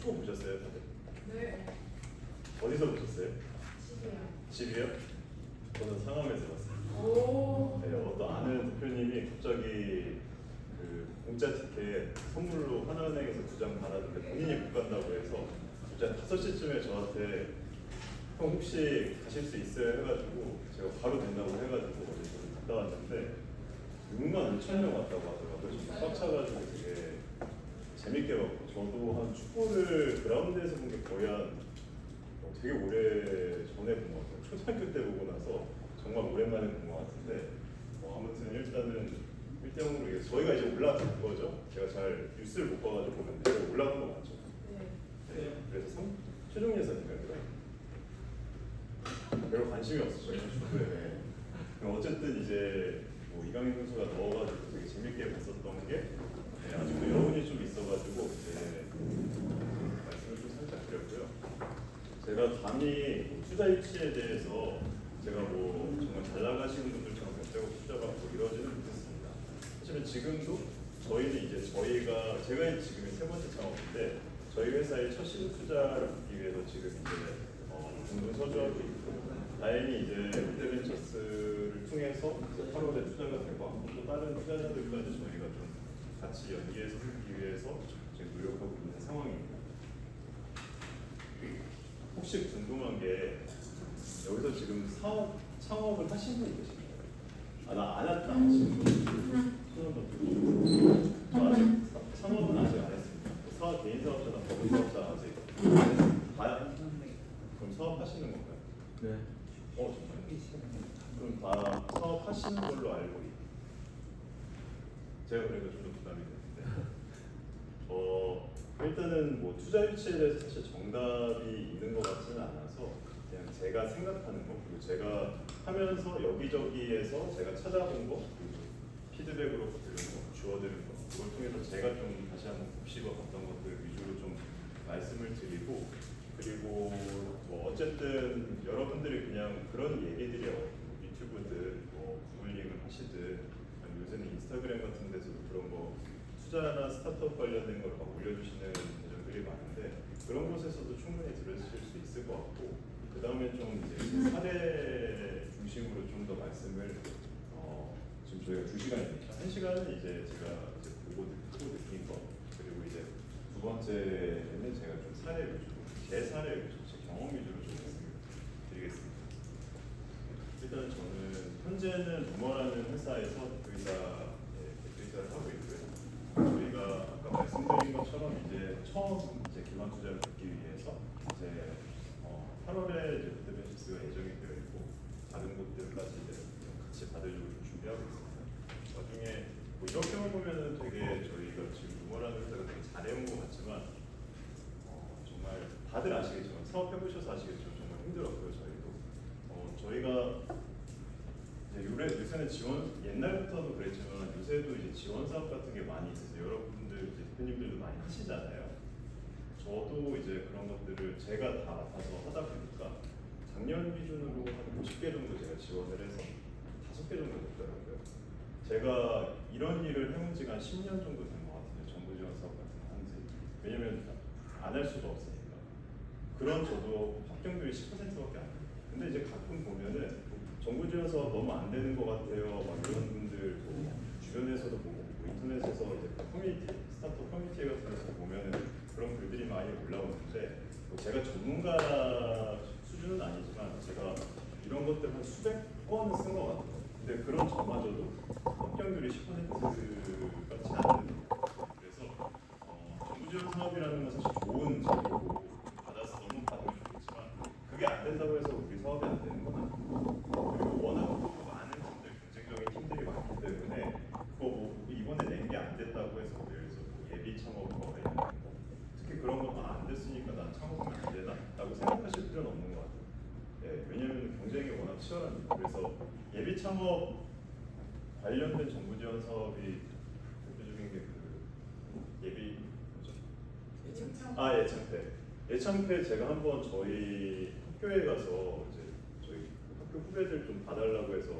축구 보셨어요, 다들? 네. 어디서 보셨어요? 집이요. 집이요? 저는 상암에서 봤어요. 오. 네, 어떤 아는 대표님이 갑자기 그 공짜 티켓 선물로 하나은행에서 2장 받았는데 본인이 못 간다고 해서 진짜 5시쯤에 저한테 형 혹시 가실 수 있어요? 해가지고 제가 바로 된다고 해가지고 어디서 갔다 왔는데 6만 5천 명 왔다고 하더라고요. 정말 꽉 차가지고 되게 재밌게 봤고 저도 한 축구를 그라운드에서 본 게 거의 한 되게 오래 전에 본 것 같아요. 초등학교 때 보고 나서 정말 오랜만에 본 것 같은데 아무튼 일단은 1대0으로 저희가 이제 올라간 거죠. 제가 잘 뉴스를 못 봐가지고 보는데 올라간 거 맞죠? 네. 그래서 최종 예선인가요? 별로 관심이 없었어요. 축구에. 어쨌든 이제 뭐 이강인 선수가 넣어가지고 되게 재밌게 봤었던 게 아직도 여운이 좀 있어가지고 이제 말씀을 좀 살짝 드렸고요. 제가 감히 투자 유치에 대해서 제가 뭐 정말 잘 나가시는 분들처럼 몇백억 투자 받고 이러지는 못했습니다. 사실은 지금도 저희는 이제 저희가 제가 지금 세 번째 창업인데 저희 회사의 첫 시드 투자를 받기 위해서 지금 이제 공동 서주하고 있고 다행히 이제 롯데벤처스를 통해서 8월에 투자가 되고 또 다른 투자자들까지 저희가 좀 같이 연계해서 하기 위해서 지금 노력하고 있는 상황입니다. 혹시 궁금한 게 여기서 지금 사업 창업을 하신 분이 계신가요? 나 안 하신 분. 손한번 들어주세요. 저 아직 창업은 아직 안 했습니다. 사업 개인 사업자나 법인 사업자 아직 다 그럼 사업하시는 건가요? 네. 정말. 그럼 다 사업하시는 걸로 알고 있어요. 제가 그래도 좀 부담이 되는데. 일단은 뭐 투자 유치에 대해서 사실 정답이 있는 것 같지는 않아서 그냥 제가 생각하는 거 그리고 제가 하면서 여기저기에서 제가 찾아본 거 그리고 피드백으로 들은 거, 주워들은 거 그걸 통해서 제가 좀 다시 한번 곱씹어 봤던 것들 위주로 좀 말씀을 드리고 그리고 뭐 어쨌든 여러분들이 그냥 그런 얘기들이요 유튜브든 뭐 구글링을 하시든 요새는 인스타그램 같은 데서도 그런 거 투자나 스타트업 관련된 걸 막 올려주시는 계정들이 많은데 그런 곳에서도 충분히 들으실 수 있을 것 같고 그 다음에 좀 이제 사례 중심으로 좀 더 말씀을 지금 저희가 2시간이니까 1시간은 이제 제가 이제 보고 느낀 거 그리고 이제 두 번째는 제가 좀 사례 위주로 제 사례 위주로 제 경험 위주로 좀 말씀을 드리겠습니다. 일단 저는 현재는 루머라는 회사에서 대표이사를 하고 있고요. 저희가 아까 말씀드린 것처럼 이제 처음 이제 기관 투자를 받기 위해서 이제 8월에 이제 롯데벤처스가 예정이 되어 있고 다른 곳들까지 이제 같이 받으려고 준비하고 있습니다. 나중에 뭐 이렇게만 보면은 되게 저희가 지금 루머라는 회사가 되게 잘해온 것 같지만 정말 다들 아시겠지만 사업해보셔서 아시겠지만 정말 힘들었고요. 저희가 요새는 지원 옛날부터도 그랬지만 요새도 이제 지원 사업 같은 게 많이 있어서 여러분들 이제 대표님들도 많이 하시잖아요. 저도 이제 그런 것들을 제가 다 맡아서 하다 보니까 작년 기준으로 한 50개 정도 제가 지원을 해서 5개 정도 됐더라고요. 제가 이런 일을 해온 지가 한 10년 정도 된 것 같은데 정부 지원 사업 같은 거 한지 왜냐면 안 할 수가 없으니까 그런 저도 합격률이 10%밖에 안 돼요. 근데 이제 가끔 보면은 정부 지원 사업 너무 안 되는 것 같아요. 막 이런 분들 주변에서도 보고 인터넷에서 이제 커뮤니티, 스타트업 커뮤니티 같은 데서 보면은 그런 글들이 많이 올라오는데 제가 전문가 수준은 아니지만 제가 이런 것들 한 수백 건을 쓴 것 같아요. 근데 그런 저마저도 합격률이 10%같지 않은 그래서 정부 지원 사업이라는 건 사실 좋은 제도고 받아서 너무 받으면 좋겠지만 그게 안 된다고 해서 우리 사업이 안 되는 건 아니고 그리고 워낙 또 많은 팀들, 경쟁적인 팀들이 많기 때문에 그거 뭐 이번에 낸 게 안 됐다고 해서 예를 들어서 뭐 예비 창업과 관련된 거 특히 그런 건 안 됐으니까 난 창업하면 안 되나? 라고 생각하실 필요는 없는 것 같아요. 네, 왜냐하면 경쟁이 워낙 치열합니다. 그래서 예비 창업 관련된 정부 지원 사업이 대표적인 게 그 예비 뭐죠? 예창패 제가 한번 저희 학교에 가서 이제 저희 학교 후배들 좀 봐달라고 해서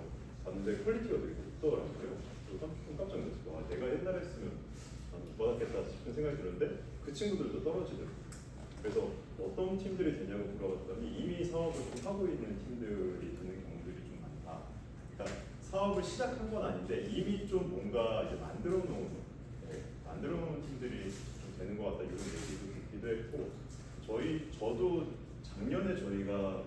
봤는데 퀄리티가 되게 높더라고요. 좀 깜짝 놀랐어요. 내가 옛날에 했으면 못 받았겠다 싶은 생각이 들었는데 그 친구들도 떨어지더라고요. 그래서 어떤 팀들이 되냐고 물어봤더니 이미 사업을 좀 하고 있는 팀들이 되는 경우들이 좀 많다. 그러니까 사업을 시작한 건 아닌데 이미 좀 뭔가 이제 만들어 놓은 팀들이 좀 되는 것 같다 이런 얘기도 듣기도 했고 저도 작년에 저희가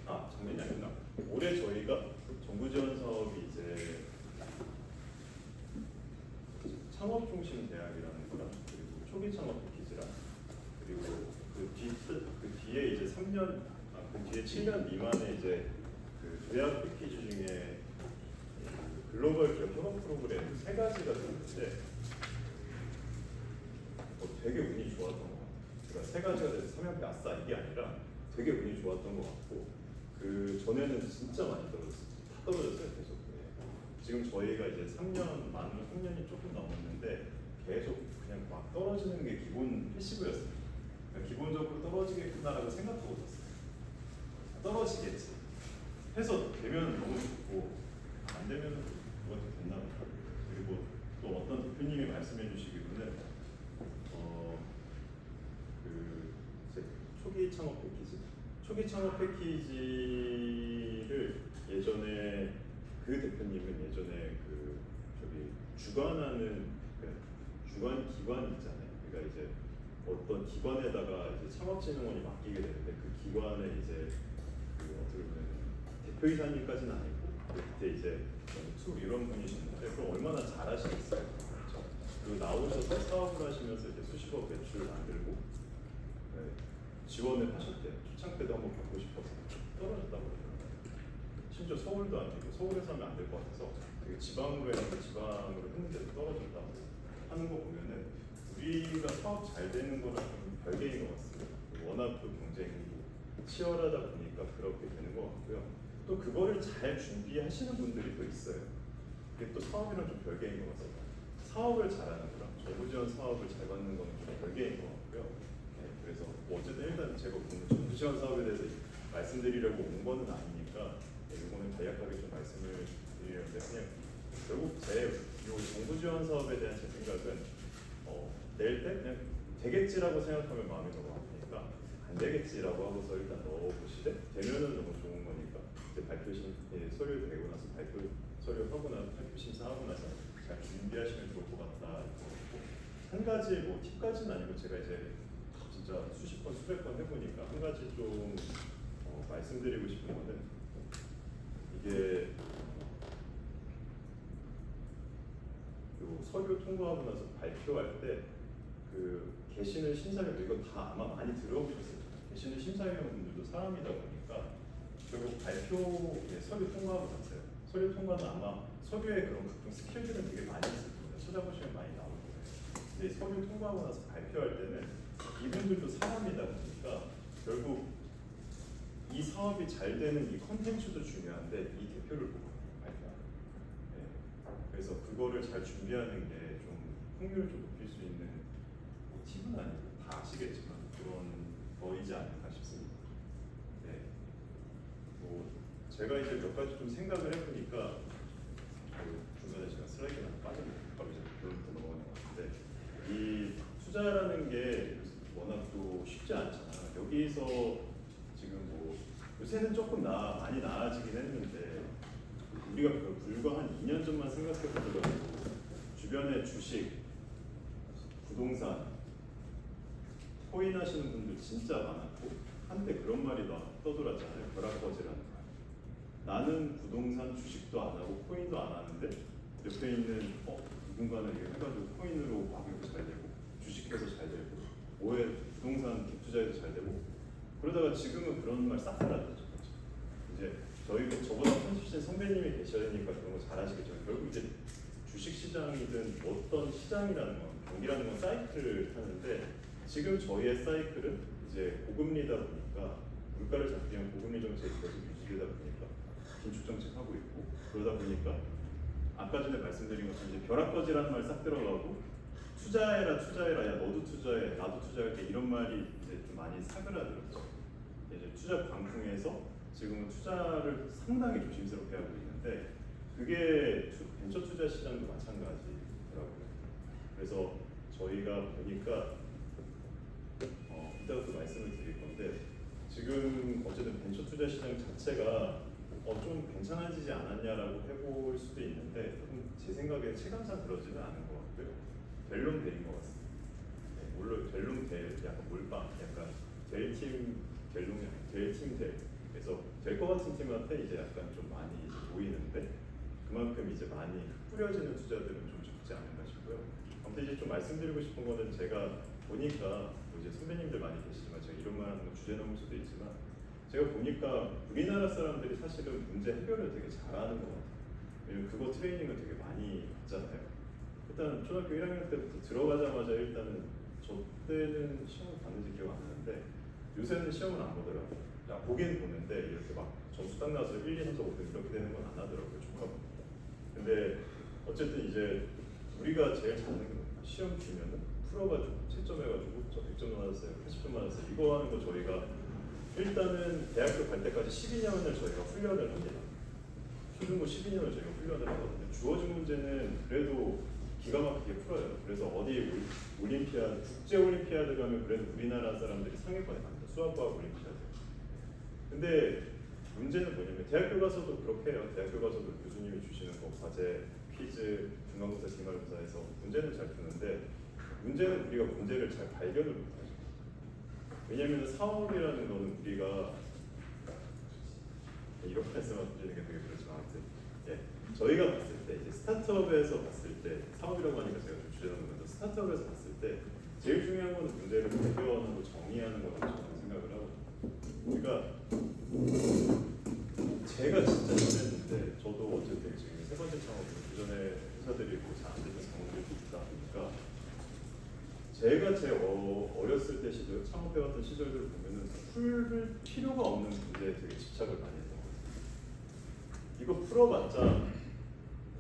작년이 아니구나 올해 저희가 정부 지원 사업이 이제 창업 중심 대학이라는 거랑 그리고 초기 창업 패키지랑 그리고 그 뒤에 이제 3년 그 뒤에 7년 미만의 이제 그 대학 패키지 중에 그 글로벌 기업 협업 프로그램 세 가지가 있는데 되게 운이 좋았던 것 같아요. 그러니까 세 가지가 돼서 3연패 아싸 이게 아니라 되게 운이 좋았던 것 같고 그 전에는 진짜 많이 떨어졌어요. 다 떨어졌어요 계속. 지금 저희가 이제 3년이 조금 넘었는데 계속 그냥 막 떨어지는 게 기본 패시브였어요. 그러니까 기본적으로 떨어지겠구나라고 생각도 못했어요. 떨어지겠지. 해서 되면 너무 좋고 안 되면 뭐가 더 됐나 보다. 그리고 또 어떤 대표님이 말씀해 주시기로는 그 초기 창업 패키지를 예전에 그 대표님은 예전에 그 저기 주관하는 주관 기관이 있잖아요. 그러니까 이제 어떤 기관에다가 이제 창업진흥원이 맡기게 되는데 그 기관에 이제 그 어떻게 보면 대표이사님까지는 아니고 그때 이제 투 이런 분이셨는데 그럼 얼마나 잘하시겠어요. 그렇죠? 그리고 나오셔서 사업을 하시면서 이제 수십억 매출 만들고 지원을 하셨대요. 초창 때도 한번 받고 싶어서 떨어졌다고 그러더라고요. 심지어 서울도 아니고 서울에서 하면 안 될 것 같아서 되게 지방으로 했는데 지방으로 했는데도 떨어졌다고 하는 거 보면은 우리가 사업 잘 되는 거랑 좀 별개인 것 같습니다. 워낙 또 경쟁이 치열하다 보니까 그렇게 되는 것 같고요. 또 그거를 잘 준비하시는 분들이 또 있어요. 이게 또 사업이랑 좀 별개인 것 같아요. 사업을 잘하는 거랑 정부 지원 사업을 잘 받는 거는 좀 별개인 것 같고요. 그래서 뭐 어쨌든 일단 제가 오늘 정부 지원 사업에 대해서 말씀드리려고 온 거는 아니니까 이거는 간략하게 좀 말씀을 드리는데 그냥 결국 제 정부 지원 사업에 대한 제 생각은 낼 때 그냥 되겠지라고 생각하면 마음이 너무 아프니까 안 되겠지라고 하고서 일단 넣어보시되 되면은 너무 좋은 거니까 이제 서류 되고 나서 서류 하고 나서 발표 심사하고 나서 잘 준비하시면 좋을 것 같다. 한 가지 뭐 팁까지는 아니고 제가 이제 진짜 수십 번 수백 번 해보니까 한 가지 좀 말씀드리고 싶은 거는 이게 서류 통과하고 나서 발표할 때 그 계시는 심사위원 이거 다 아마 많이 들어보셨을 거예요. 계시는 심사위원분들도 사람이다 보니까 결국 서류 통과하고 났어요. 서류 통과는 아마 서류에 그런 각종 스킬들은 되게 많이 있을 겁니다. 찾아보시면 많이 나올 거예요. 근데 서류 통과하고 나서 발표할 때는 이분들도 사람이다 보니까 결국 이 사업이 잘 되는 이 컨텐츠도 중요한데 이 대표를 보고 발표하는. 그래서 그거를 잘 준비하는 게 좀 확률을 좀 높일 수 있는 팁은 아니고 다 아시겠지만 그런 거이지 않을까 싶습니다. 네. 뭐 제가 이제 몇 가지 좀 생각을 해보니까 중간에 제가 슬라이드가 빠졌네요. 바로 이제 그런부터 넘어가는 것 같은데 이 투자라는 게 워낙 또 쉽지 않잖아요. 여기서 지금 뭐 요새는 조금 많이 나아지긴 했는데 우리가 불과 한 2년 전만 생각해보더라도 주변에 주식, 부동산, 코인 하시는 분들 진짜 많았고 한때 그런 말이 떠돌았잖아요. 벼락거지라는 말. 나는 부동산 주식도 안 하고 코인도 안 하는데 옆에 있는 누군가는 이렇게 해가지고 코인으로 막 이렇게 잘 되고 주식해서 잘 되고 뭐에 부동산 갭투자해서 잘 되고 그러다가 지금은 그런 말 싹 사라졌죠. 이제 저보다 훨씬 선배님이 계셔야 되니까 그런 거 잘 아시겠지만 결국 이제 주식시장이든 어떤 시장이라는 건 경기라는 건 사이클을 타는데 지금 저희의 사이클은 이제 고금리다 보니까 물가를 잡기 위한 고금리 정책이 계속 유지되다 보니까 긴축 정책 하고 있고 그러다 보니까 아까 전에 말씀드린 것처럼 이제 벼락거지라는 말 싹 들어가고 투자해라 야 너도 투자해 나도 투자할게 이런 말이 이제 좀 많이 사그라들었죠. 이제 투자 광풍에서 지금은 투자를 상당히 조심스럽게 하고 있는데 그게 벤처 투자 시장도 마찬가지더라고요. 그래서 저희가 보니까 이따가 또 말씀을 드릴 건데 지금 어쨌든 벤처 투자 시장 자체가 좀 괜찮아지지 않았냐라고 해볼 수도 있는데 조금 제 생각에 체감상 그러지는 않은 것 같고요. 델롱델인 것 같습니다. 네, 물론 델롱델 약간 몰빵 약간 델팀 델롱이 아니고 델팀 델 그래서 될 것 같은 팀한테 이제 약간 좀 많이 이제 보이는데 그만큼 이제 많이 뿌려지는 투자들은 좀 적지 않은가 싶고요. 아무튼 이제 좀 말씀드리고 싶은 거는 제가 보니까 뭐 이제 선배님들 많이 계시지만 제가 이런 말 하는 건 주제 넘을 수도 있지만 제가 보니까 우리나라 사람들이 사실은 문제 해결을 되게 잘하는 것 같아요. 왜냐면 그거 트레이닝을 되게 많이 받잖아요. 일단 초등학교 1학년 때부터 들어가자마자 일단은 저 때는 시험을 봤는지 기억 안 나는데 요새는 시험을 안 보더라고요. 그냥 보긴 보는데 이렇게 막 점수 딱 나와서 1, 2, 3, 4, 5 이렇게 되는 건 안 하더라고요. 종합. 근데 어쨌든 이제 우리가 제일 잘하는 게 뭐냐 시험 주면은 풀어가지고 채점해가지고 저 100점 맞았어요 80점 맞았어요 이거 하는 거 저희가 일단은 대학교 갈 때까지 12년을 저희가 훈련을 합니다. 초중고 12년을 저희가 훈련을 하거든요. 주어진 문제는 그래도 기가 막히게 풀어요. 그래서 어디 올림피아드, 국제 올림피아드 가면 그래도 우리나라 사람들이 상위권에 갑니다. 수학과학 올림피아드. 근데 문제는 뭐냐면 대학교 가서도 그렇게 해요. 대학교 가서도 교수님이 주시는 거 과제, 퀴즈, 중간고사, 기말고사에서 문제는 잘 푸는데 문제는 우리가 문제를 잘 발견을 못하죠. 왜냐하면 사업이라는 거는 우리가 이렇게 말씀드리는 게 되게 그렇지만 아무튼 저희가 봤을 때 이제 스타트업에서 봤을 때 사업이라고 하니까 제가 좀 주제넘는 건데 스타트업에서 봤을 때 제일 중요한 거는 문제를 발견하고 정의하는 거라고 저는 생각을 하거든요. 그러니까 제가 진짜 잘했는데 저도 어쨌든 지금 세 번째 창업 그전에 회사들이 잘 안 되는 상황들이 있다 보니까 제가 제 어렸을 때 시절 창업해왔던 시절들을 보면은 풀 필요가 없는 문제에 되게 집착을 많이 했던 것 같아요. 이거 풀어봤자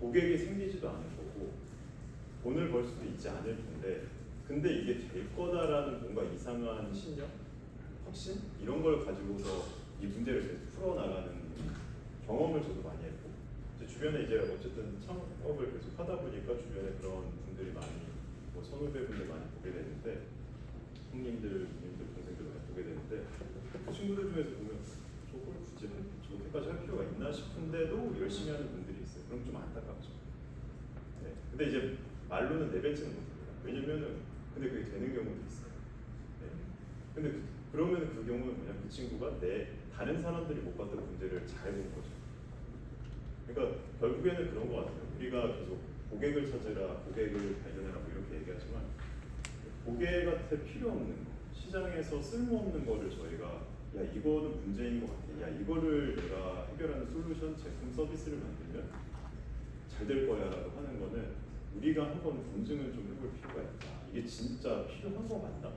고객이 생기지도 않을 거고 돈을 벌 수도 있지 않을 텐데 근데 이게 될 거다라는 뭔가 이상한 신념, 확신 이런 걸 가지고서 이 문제를 계속 풀어나가는 경험을 저도 많이 했고 주변에 이제 어쨌든 창업을 계속 하다 보니까 주변에 그런 분들이 많이 뭐 선후배분들 많이 보게 되는데 형님들, 누님들, 동생들 많이 보게 되는데 그 친구들 중에서 보면 저걸 굳이 저렇게까지 할 필요가 있나 싶은데도 열심히 하는 분들이 있어요. 그럼 좀 안타깝죠. 네. 근데 이제 말로는 내뱉지는 못합니다. 왜냐면은 근데 그게 되는 경우도 있어요. 네. 근데 그러면 그 경우는 뭐냐 그 친구가 다른 사람들이 못 봤던 문제를 잘 본 거죠. 그러니까 결국에는 그런 것 같아요. 우리가 계속 고객을 찾으라, 고객을 발견해라 뭐 이렇게 얘기하지만 고객한테 필요 없는 거, 시장에서 쓸모없는 거를 저희가 야 이거는 문제인 것 같아. 야 이거를 내가 해결하는 솔루션, 제품, 서비스를 만들면 잘 될 거야라고 하는 거는 우리가 한번 검증을 좀 해볼 필요가 있다. 이게 진짜 필요한 거 맞나?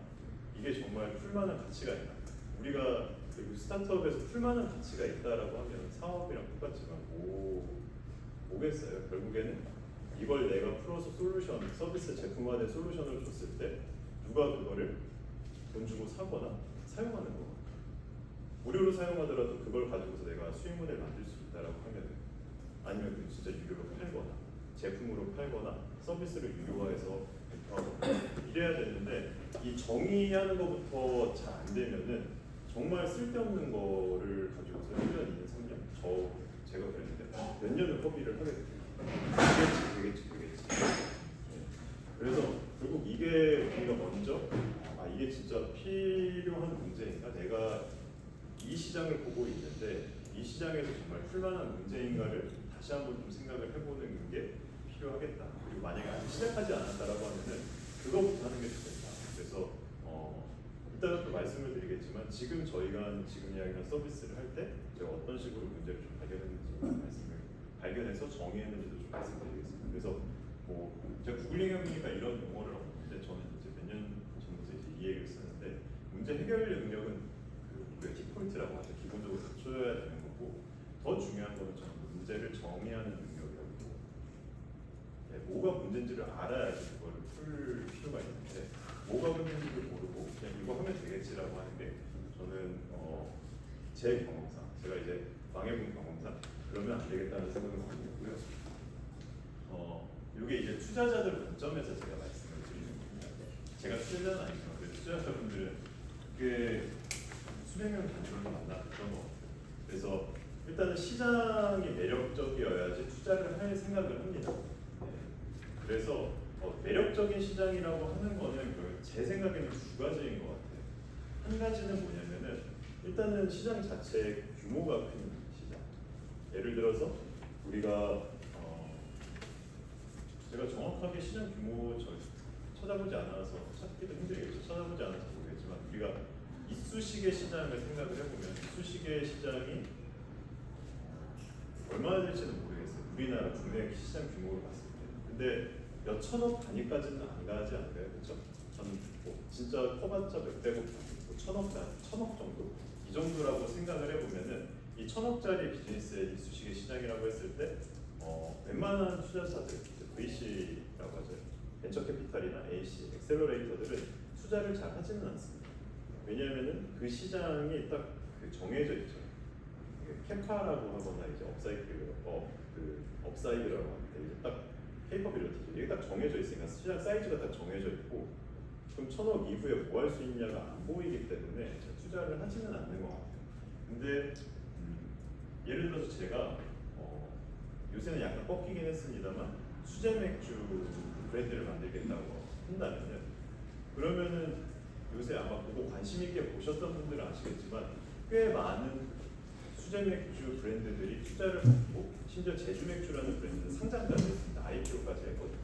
이게 정말 풀만한 가치가 있나? 우리가 스타트업에서 풀만한 가치가 있다라고 하면 사업이랑 똑같지만 뭐겠어요? 결국에는 이걸 내가 풀어서 솔루션, 서비스 제품화된 솔루션을 줬을 때 누가 그거를 돈 주고 사거나 사용하는 거. 무료로 사용하더라도 그걸 가지고서 내가 수익문을 만들 수 있다라고 하면 아니면 진짜 유료로 팔거나 제품으로 팔거나 서비스를 유료화해서 배포하거나 이래야 되는데 이 정의하는 것부터 잘 안 되면은 정말 쓸데없는 거를 가지고서 1년, 2년, 3년 제가 그랬는데 몇 년을 허비를 하게 돼요. 되겠지. 네. 그래서 결국 이게 우리가 먼저 이게 진짜 필요한 문제인가? 내가 이 시장을 보고 있는데 이 시장에서 정말 풀만한 문제인가를 다시 한번 좀 생각을 해보는 게 필요하겠다. 그리고 만약에 아직 시작하지 않았다라고 하면은 그거부터 하는 게 좋겠다. 그래서 이따가 또 말씀을 드리겠지만 지금 저희가 지금 이야기한 서비스를 할 때 제가 어떤 식으로 문제를 좀 발견해서 정의했는지도 좀 말씀드리겠습니다. 그래서 뭐 제가 구글링 해보니까 이런 용어를 얻었는데 저는 이제 몇 년 전부터 이제 이 얘기를 쓰는데 문제 해결 능력은 그 키포인트라고 하죠. 기본적으로 갖춰야 되는 거고 더 중요한 거는 저는 문제를 정의하는 능력이라고 뭐가 문제인지를 알아야지 그거를 풀 필요가 있는데 뭐가 문제인지를 모르고 그냥 이거 하면 되겠지라고 하는 게 저는 제 경험상 제가 이제 망해본 경험상 그러면 안 되겠다는 생각을 많이 했고요. 이게 이제 투자자들 관점에서 제가 말씀을 드리는 겁니다. 제가 투자자는 아니지만 그래도 투자자분들은 꽤 수백 명 단위로 만났던 것 같아요. 그래서 일단은 시장이 매력적이어야지 투자를 할 생각을 합니다. 네. 그래서 매력적인 시장이라고 하는 거는 제 생각에는 두 가지인 것 같아요. 한 가지는 뭐냐면은 일단은 시장 자체의 규모가 큰 시장. 예를 들어서 우리가 제가 정확하게 시장 규모 찾아보지 않아서 찾기도 힘들겠죠. 찾아보지 않아서 모르겠지만 우리가 이쑤시개 시장을 생각을 해보면 이쑤시개 시장이 얼마나 될지는 모르겠어요. 우리나라 국내 시장 규모를 봤을 때. 근데 몇 천억 단위까지는 안 가지 않을까요? 그렇죠? 저는 뭐 진짜 커봤자 몇백억 단위, 뭐 천억 정도 이 정도라고 생각을 해보면은 이 천억짜리 비즈니스의 이쑤시개 시장이라고 했을 때 웬만한 투자자들, VC라고 하죠. 벤처 캐피탈이나 AC, 엑셀러레이터들은 투자를 잘 하지는 않습니다. 왜냐하면은 그 시장이 딱 그 정해져 있죠. 캐파라고 하거나 이제 업사이드라고 하는데 이제 딱 케이퍼빌리티 이게 딱 정해져 있으니까 시장 사이즈가 딱 정해져 있고 그럼 천억 이후에 뭐 할 수 있냐가 안 보이기 때문에 투자를 하지는 않는 것 같아요. 근데 예를 들어서 제가 요새는 약간 꺾이긴 했습니다만 수제 맥주 브랜드를 만들겠다고 한다면요. 그러면은 요새 아마 보고 관심 있게 보셨던 분들은 아시겠지만 꽤 많은 수제 맥주 브랜드들이 투자를 받고 심지어 제주 맥주라는 브랜드는 상장까지 했습니다. IPO까지 했거든요.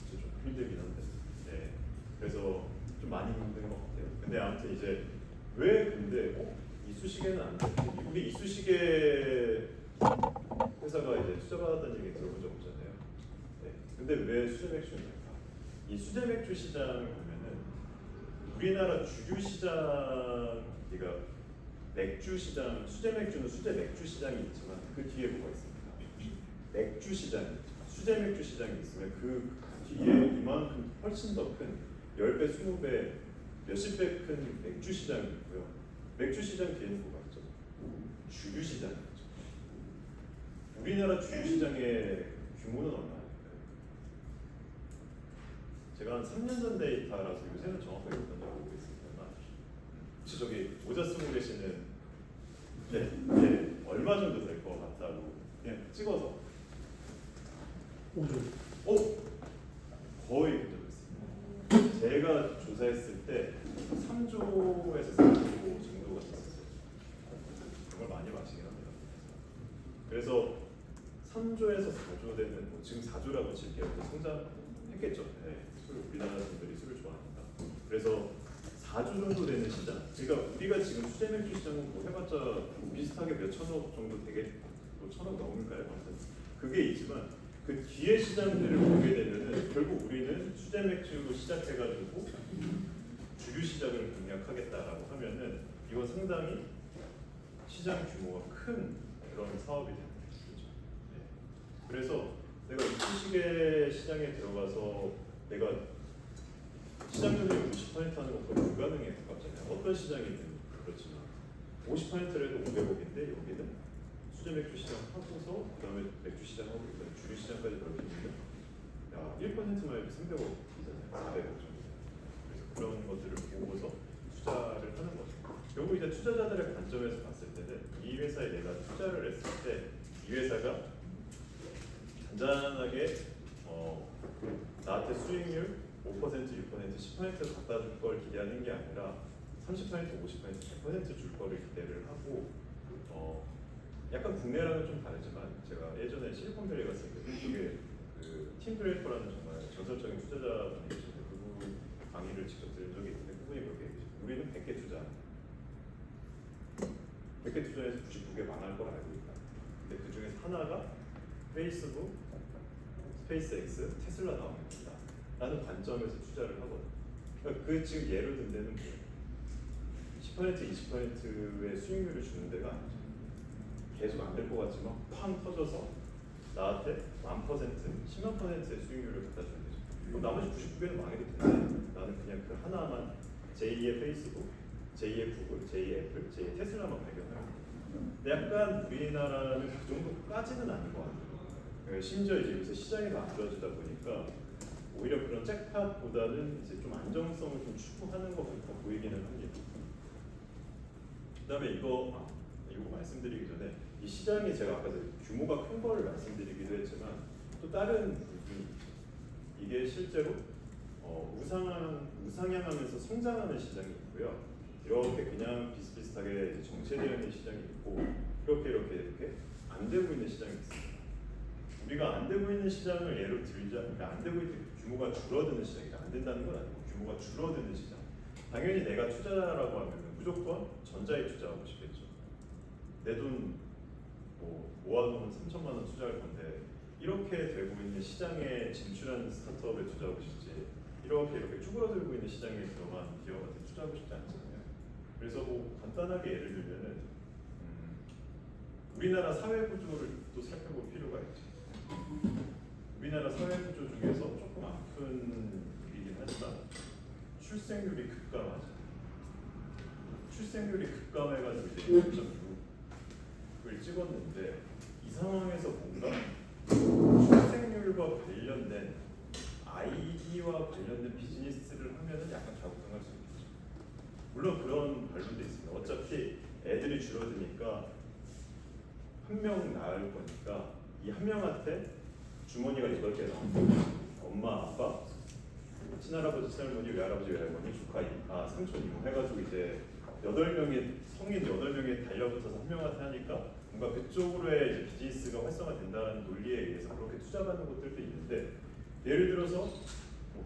좀 힘들긴 한데. 네. 그래서 좀 많이 힘든 것 같아요. 근데 아무튼 이제 왜 근데 이쑤시개는 안 돼? 우리 이쑤시개 회사가 이제 투자 받았다는 얘기 들어본 적 없잖아요. 네. 근데 왜 수제 맥주입니까? 이 수제 맥주 시장을 보면은 우리나라 주류 시장, 그러니까 맥주 시장, 수제 맥주는 수제 맥주 시장이 있지만 그 뒤에 뭐가 있습니까? 맥주 시장이 있죠. 수제 맥주 시장이 있으면 그 뒤에 이만큼 훨씬 더 큰 10배, 20배, 몇십 배 큰 맥주 시장이 있고요. 맥주 시장 뒤에는 뭐가 있죠? 주류 시장이 있죠. 우리나라 주류 시장의 규모는 얼마일까요? 제가 한 3년 전 데이터라서 요새는 정확하게 어떤지 모르겠습니다만 혹시 저기 모자 쓰고 계시는 네, 얼마 정도 될 것 같다고 그냥 찍어서 5조. 거의 근접했습니다. 제가 조사했을 때 3조에서 4조 정도가 됐었어요. 정말 많이 마시긴 합니다. 그래서 3조에서 4조 되는 지금 4조라고 칠게요. 성장했겠죠. 네, 우리나라 분들이 술을 좋아하니까. 그래서 4조 정도 되는 시장. 그러니까 우리가 지금 수제 맥주 시장은 뭐 해봤자 비슷하게 몇 천억 정도 되게 뭐 천억 넘을까요? 아무튼 그게 있지만 그 뒤에 시장들을 보게 되면은 결국 우리는 수제 맥주로 시작해가지고 주류 시장을 공략하겠다라고 하면은 이건 상당히 시장 규모가 큰 그런 사업이 됩니다. 그렇죠? 네. 그래서 내가 이쑤시개 시장에 들어가서 내가 시장 점유율 90% 하는 건 거의 불가능에 가깝잖아요. 어떤 시장이든 그렇지만 50%라도 500억인데 여기는 수제 맥주 시장 하고서 그다음에 맥주 시장 하고 그다음에 주류 시장까지 넓히면 야 1%만 해도 300억이잖아요. 400억 정도. 그래서 그런 것들을 보고서 투자를 하는 거죠. 결국 이제 투자자들의 관점에서 봤을 때는 이 회사에 내가 투자를 했을 때 이 회사가 잔잔하게 나한테 수익률 5%, 6%, 10% 갖다 줄 걸 기대하는 게 아니라 30%, 50%, 100% 줄 거를 기대를 하고 약간 국내랑은 좀 다르지만 제가 예전에 실리콘밸리 갔을 때 그쪽에 그 팀브레이커라는 정말 전설적인 투자자분이 계신데 그분 강의를 직접 들은 적이 있는데 그분이 그렇게 얘기했어요. 우리는 100개 투자 100개 투자해서 99개 망할 걸 알고 있다. 근데 그 중에서 하나가 페이스북, 스페이스X, 테슬라 나오는 겁니다. 라는 관점에서 투자를 하거든요. 그러니까 그 지금 예를 든 데는 뭐예요? 10%, 20%의 수익률을 주는 데가 아니죠. 계속 안 될 것 같지만 팡 터져서 나한테 1000%, 10만 %의 수익률을 갖다 주는 거죠. 그럼 나머지 99개는 망해도 되는데 나는 그냥 그 하나만 제2의 페이스북, 제2의 구글, 제2의 애플, 제2의 테슬라만 발견하는 거예요. 근데 약간 우리나라는 그 정도까지는 아닌 것 같아요. 심지어 이제 요새 시장이 만들어지다 보니까 오히려 그런 잭팟보다는 이제 좀 안정성을 좀 추구하는 것 같아 보이기는 합니다. 그다음에 이거 말씀드리기 전에 이 시장이 제가 아까 규모가 큰 거를 말씀드리기도 했지만 또 다른 부분이 있죠. 이게 실제로 우상향하면서 성장하는 시장이 있고요. 이렇게 그냥 비슷비슷하게 정체되어 있는 시장이 있고 이렇게 안 되고 있는 시장이 있습니다. 우리가 안 되고 있는 시장을 예로 들자, 그러니까 안 되고 있는 규모가 줄어드는 시장이다. 안 된다는 건 아니고 규모가 줄어드는 시장. 당연히 내가 투자라고 하면 무조건 전자에 투자하고 싶겠죠. 내 돈 모아놓은 3천만 원 투자할 건데 이렇게 되고 있는 시장에 진출하는 스타트업에 투자하고 싶지. 이렇게 쭈그러들고 있는 시장에서만 기업한테 투자하고 싶지 않잖아요. 그래서 간단하게 예를 들면은 우리나라 사회 구조를 또 살펴볼 필요가 있죠. 우리나라 사회 구조 중에서 조금 아픈 일이긴 하지만 출생률이 급감하죠. 출생률이 급감해가지고 이제 1.6을 찍었는데 이 상황에서 뭔가 출생률과 관련된 아이디와 관련된 비즈니스를 하면은 약간 좌우당할 수 있겠죠. 물론 그런 반론도 있습니다. 어차피 애들이 줄어드니까 한 명 낳을 거니까 이 한 명한테 주머니가 8개 나옵니다. 엄마, 아빠, 친할아버지, 친할머니, 외할아버지, 외할머니, 조카, 삼촌, 이모 해가지고 이제 8명의 성인 8명이 달려붙어서 한 명한테 하니까 뭔가 그쪽으로의 이제 비즈니스가 활성화된다는 논리에 의해서 그렇게 투자받는 곳들도 있는데 예를 들어서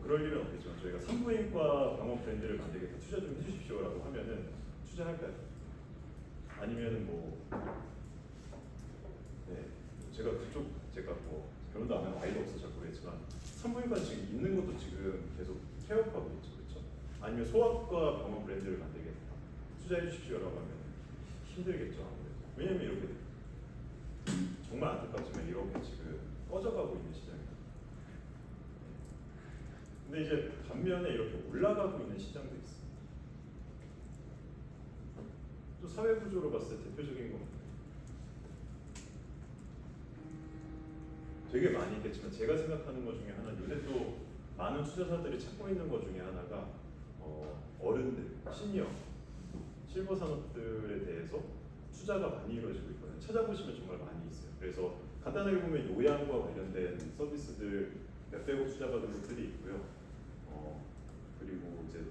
그럴 일은 없겠지만 저희가 산부인과 병원 브랜드를 만들겠다 투자 좀 해주십시오라고 하면은 투자할까요? 아니면은 제가 결혼도 안 하고 아이도 없어서 잘 모르겠지만 산부인과 지금 있는 것도 지금 계속 태업하고 있죠, 그렇죠? 아니면 소아과 병원 브랜드를 만들겠다 투자해 주십시오라고 하면 힘들겠죠, 아무래도. 왜냐면 이렇게 정말 안타깝지만 이렇게 지금 꺼져가고 있는 시장입니다. 근데 이제 반면에 이렇게 올라가고 있는 시장도 있습니다. 또 사회 구조로 봤을 때 대표적인 겁니다. 되게 많이 있겠지만 제가 생각하는 것 중에 하나, 요새 또 많은 투자자들이 찾고 있는 것 중에 하나가 어른들, 시니어, 실버 산업들에 대해서 투자가 많이 이루어지고 있거든요. 찾아보시면 정말 많이 있어요. 그래서 간단하게 보면 요양과 관련된 서비스들 몇백억 투자받은 것들이 있고요. 그리고 이제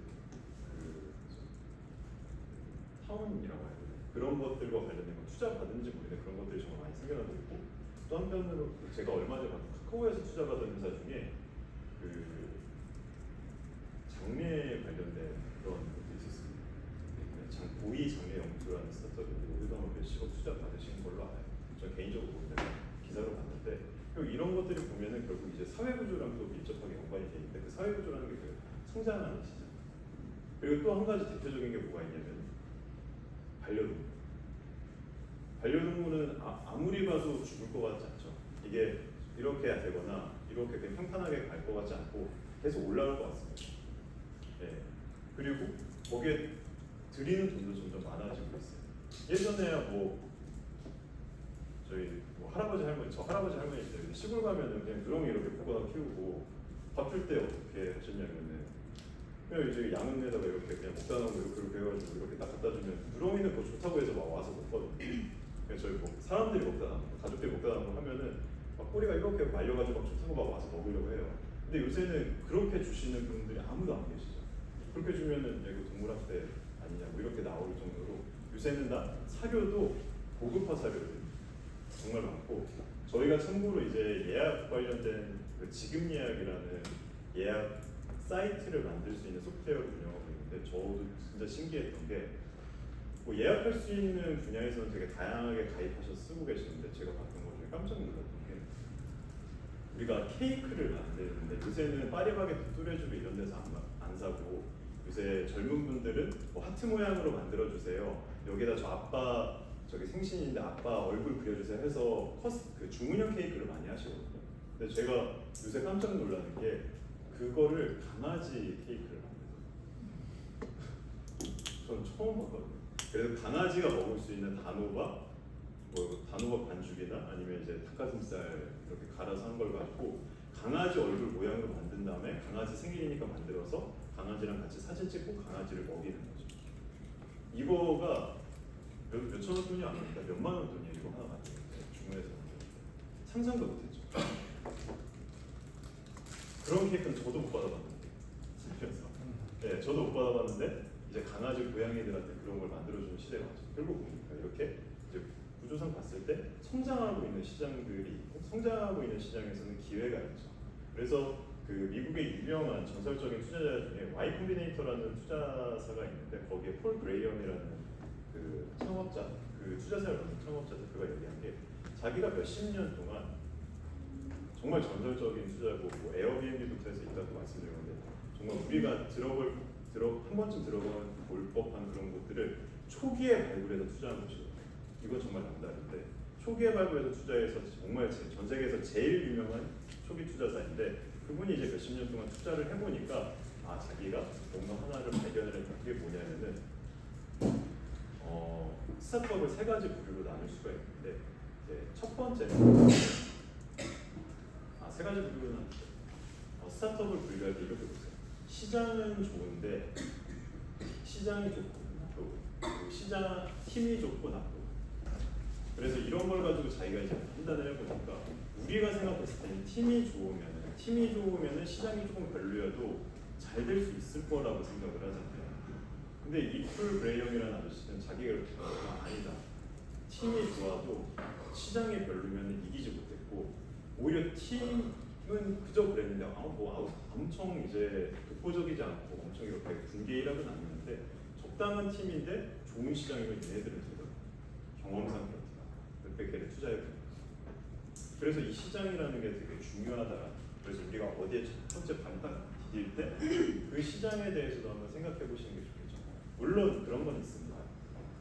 타운이라고 해야 되나? 그런 것들과 관련된 거 투자받은지 모르겠는데 그런 것들이 정말 많이 생겨나고 있고 또 한편으로 제가 얼마 전에 카카오에서 투자받은 회사 중에 장례 관련된 그런 것도 있었습니다. 고위 장례 영수라는 스타트업인데 우리도 아마 몇십억 투자 받으신 걸로 알아요. 저 개인적으로 보면 기사로 봤는데 이런 것들이 보면은 결국 이제 사회 구조랑 또 밀접하게 연관이 돼 있는데 그 사회 구조라는 게 성장하는 시장. 그리고 또 한 가지 대표적인 게 뭐가 있냐면 반려동물. 반려동물은 아무리 봐도 죽을 것 같지 않죠. 이게 이렇게 되거나 이렇게 그냥 평탄하게 갈 것 같지 않고 계속 올라갈 것 같습니다. 그리고 거기에 드리는 돈도 점점 많아지고 있어요. 예전에야 저희 할아버지 할머니, 저 할아버지 할머니 때 시골 가면은 그냥 누렁이 이렇게 뽑아다 키우고 밥 줄 때 어떻게 하셨냐면은 그냥 이제 양은에다가 이렇게 그냥 먹다 남은 거 이렇게 해가지고 이렇게 딱 갖다 주면 누렁이는 그거 좋다고 해서 막 와서 먹거든요. 그래서 저희 사람들이 먹다 남은 거, 가족들이 먹다 남은 거 하면은 막 꼬리가 이렇게 말려가지고 막 좋다고 막 와서 먹으려고 해요. 근데 요새는 그렇게 주시는 분들이 아무도 안 계시죠. 그렇게 주면은 이거 동물학대 아니냐 이렇게 나올 정도로 요새는 사료도 고급화 사료들 정말 많고 저희가 참고로 이제 예약 관련된 지금 예약이라는 예약 사이트를 만들 수 있는 소프트웨어를 운영하고 있는데 저도 진짜 신기했던 게 예약할 수 있는 분야에서는 되게 다양하게 가입하셔서 쓰고 계시는데 제가 봤던 것 중에 깜짝 놀랐던 게 우리가 케이크를 만드는데 요새는 파리바게뜨 뚜레쥬르 이런 데서 안 사고 요새 젊은 분들은 하트 모양으로 만들어 주세요. 여기다 저 아빠 저기 생신인데 아빠 얼굴 그려주세요 해서 주문형 케이크를 많이 하시거든요. 근데 제가 요새 깜짝 놀라는 게 그거를 강아지 케이크를 만들어요. 전 처음 봤거든요. 그래서 강아지가 먹을 수 있는 단호박 반죽이나 아니면 이제 닭가슴살 이렇게 갈아서 한 걸 가지고 강아지 얼굴 모양으로 만든 다음에 강아지 생일이니까 만들어서 강아지랑 같이 사진 찍고 강아지를 먹이는 거죠. 이거가 몇천 원 돈이 아닙니다. 몇만 원 돈이에요. 이거 하나 만드는데 주문해서 상상도 못했죠. 그런 케이크는 저도 못 받아봤는데 그래서 네, 저도 못 받아봤는데 이제 강아지 고양이들한테 그런 걸 만들어주는 시대가 왔죠. 결국 뭡니까? 이렇게 이제 구조상 봤을 때 성장하고 있는 시장들이 있고 성장하고 있는 시장에서는 기회가 있죠. 그래서 그 미국의 유명한 전설적인 투자자 중에 Y 콤비네이터라는 투자사가 있는데 거기에 폴 그레이엄이라는 그 창업자, 그 투자사를 만든 창업자 대표가 얘기한 게 자기가 몇십 년 동안 정말 전설적인 투자고 뭐 에어비앤비부터 해서 이따도 말씀드렸는데 정말 우리가 한 번쯤 들어볼 법한 그런 것들을 초기에 발굴해서 투자한 것이죠. 이건 정말 남다른데 초기에 발굴해서 투자해서 정말 전 세계에서 제일 유명한 초기 투자사인데 그분이 이제 몇십 년 동안 투자를 해보니까 아 자기가 뭔가 하나를 발견을 했던 게 뭐냐면은 스타트업을 세 가지 부류로 나눌 수가 있는데 이제 첫 번째는 세 가지 부류로 나누죠. 스타트업을 분류할 때 이렇게 보세요. 시장은 좋은데 시장이 좋고 나쁘고 시장 팀이 좋고 나쁘고 그래서 이런 걸 가지고 자기가 이제 판단을 해보니까 우리가 생각했을 때는 팀이 좋으면은 시장이 조금 별로여도 잘 될 수 있을 거라고 생각을 하잖아요. 근데 이 폴 그레이엄이라는 아저씨는 자기가 이렇게 아니다. 팀이 좋아도 시장이 별로면 이기지 못했고 오히려 팀은 그저 그랬는데 엄청 이제 독보적이지 않고 엄청 이렇게 군계일학은 아니었는데 적당한 팀인데 좋은 시장이면 얘네들은 되더라고요. 경험상 그렇구나. 몇백 개를 투자해보니까. 그래서 이 시장이라는 게 되게 중요하다. 그래서 우리가 어디에 첫 번째 발을 딱 디딜 때 그 시장에 대해서도 한번 생각해 보시는 게 좋겠죠. 물론 그런 건 있습니다.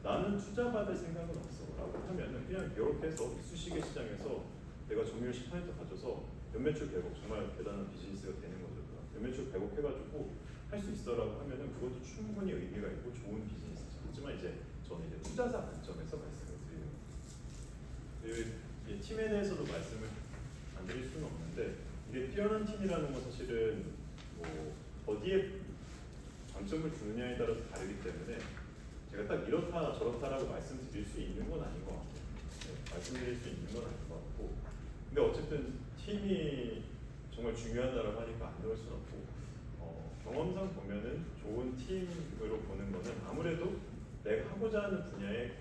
나는 투자받을 생각은 없어 라고 하면은 그냥 이렇게 해서 이쑤시개 시장에서 내가 점유율 10% 가져서 연매출 100억 정말 대단한 비즈니스가 되는 거죠. 연매출 100억 해가지고 할 수 있어라고 하면은 그것도 충분히 의미가 있고 좋은 비즈니스죠. 하지만 이제 저는 이제 투자자 관점에서 말씀을 드리는 거예요. 이 팀에 대해서도 말씀을 안 드릴 수는 없는데 이게 뛰어난 팀이라는 건 사실은 뭐 어디에 장점을 두느냐에 따라서 다르기 때문에 제가 딱 이렇다 저렇다라고 말씀드릴 수 있는 건 아닌 것 같아요. 말씀드릴 수 있는 건 아닌 것 같고 근데 어쨌든 팀이 정말 중요하다라고 하니까 안 넣을 수는 없고 경험상 보면은 좋은 팀으로 보는 거는 아무래도 내가 하고자 하는 분야에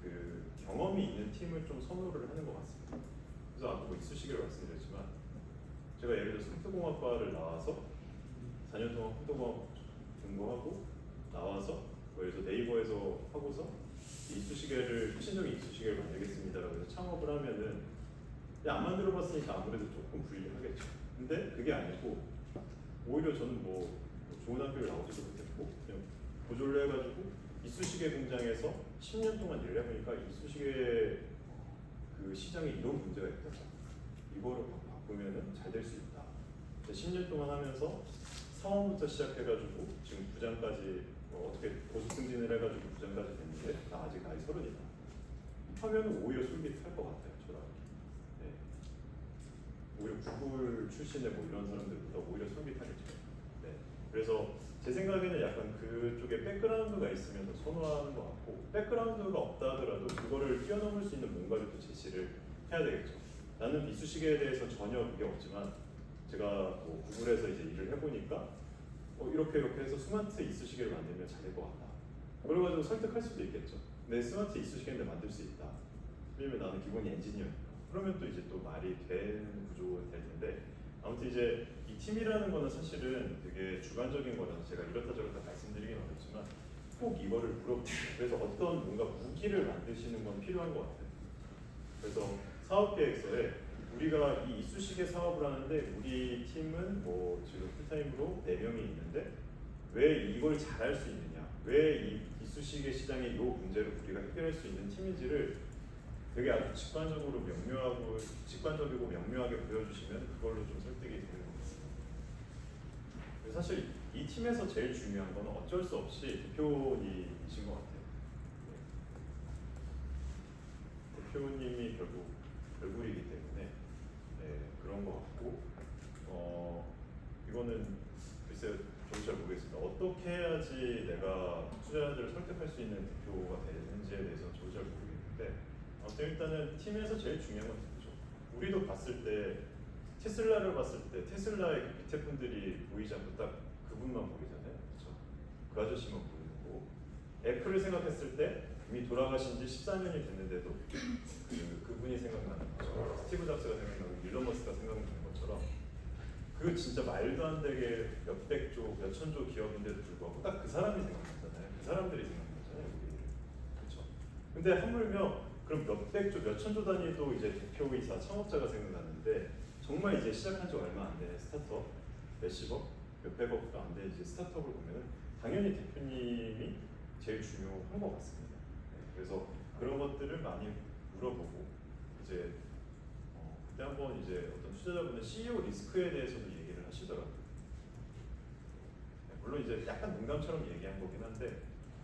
그 경험이 있는 팀을 좀 선호를 하는 것 같습니다. 그래서 아까 뭐 이쑤시개를 말씀드렸지만 제가 예를 들어서 컴퓨터공학과를 나와서 4년 동안 컴퓨터공학 공부하고 나와서 그래서 네이버에서 하고서 이쑤시개를 혁신적인 이쑤시개를 만들겠습니다라고 해서 창업을 하면은 안 만들어봤으니까 아무래도 조금 불리하겠죠. 근데 그게 아니고 오히려 저는 뭐 좋은 학교를 나오지도 못했고 그냥 고졸로 해가지고 이쑤시개 공장에서 10년 동안 일을 해보니까 이쑤시개 그 시장에 이런 문제가 있다. 이거를 바꾸면은 잘 될 수 있다. 10년 동안 하면서 사원부터 시작해가지고 지금 부장까지 어떻게 고속 승진을 해가지고 부장까지 됐는데 나 아직 나이 30이다. 하면 오히려 솔깃할 것 같아요. 저랑. 네. 오히려 구글 출신의 뭐 이런 사람들보다 오히려 솔깃하겠죠. 네. 그래서 제 생각에는 약간 그쪽에 백그라운드가 있으면 더 선호하는 것 같고 백그라운드가 없다 하더라도 그거를 뛰어넘을 수 있는 뭔가를 또 제시를 해야 되겠죠. 나는 이쑤시개에 대해서 전혀 그게 없지만 제가 뭐 구글에서 이제 일을 해보니까 이렇게 해서 스마트 이쑤시개를 만들면 잘 될 것 같다. 그래가지고 설득할 수도 있겠죠. 내 스마트 이쑤시개인데 만들 수 있다. 왜냐면 나는 기본이 엔지니어니까. 그러면 또 이제 또 말이 되는 구조가 될 텐데 아무튼 이제 이 팀이라는 거는 사실은 되게 주관적인 거라서 제가 이렇다 저렇다 말씀드리긴 어렵지만 꼭 이거를 물어보고 그래서 어떤 뭔가 무기를 만드시는 건 필요한 것 같아요. 그래서 사업계획서에 우리가 이 이쑤시개 사업을 하는데 우리 팀은 뭐 지금 풀타임으로 4명이 있는데 왜 이걸 잘할 수 있느냐, 왜 이 이쑤시개 시장의 이 문제를 우리가 해결할 수 있는 팀인지를 되게 아주 직관적이고 명료하게 보여주시면 그걸로 좀 설득이 되는 것 같습니다. 사실 이 팀에서 제일 중요한 건 어쩔 수 없이 대표님이신 것 같아요. 대표님이 결국 얼굴이기 때문에 그런 것 같고 투자자들을 설득할 수 있는 대표가 되는지에 대해서 저도 잘 모르겠는데 아무튼 일단은 팀에서 제일 중요한 건 대표죠. 우리도 봤을 때 테슬라를 봤을 때 테슬라의 그 밑에 분들이 보이지 않고 딱 그분만 보이잖아요. 그렇죠? 그 아저씨만 보이는 거고 애플을 생각했을 때 이미 돌아가신 지 14년이 됐는데도 그분이 생각나는 거죠. 스티브 잡스가 생각나고 일론 머스크가 생각나는 것처럼 그 진짜 말도 안 되게 몇백조, 몇천조 기업인데도 불구하고 딱 그 사람이 생각나잖아요. 그 사람들이 생각나잖아요. 우리를. 그렇죠? 근데 하물며 그럼 몇백조, 몇천조 단위도 이제 대표이사, 창업자가 생각나는데 정말 이제 시작한 지 얼마 안 되는 스타트업, 몇십억, 몇백억도 안 되는 이제 스타트업을 보면 당연히 대표님이 제일 중요한 것 같습니다. 네, 그래서 그런 것들을 많이 물어보고 이제 그때 한번 이제 어떤 투자자분은 CEO 리스크에 대해서도 얘기를 하시더라고요. 네, 물론 이제 약간 농담처럼 얘기한 거긴 한데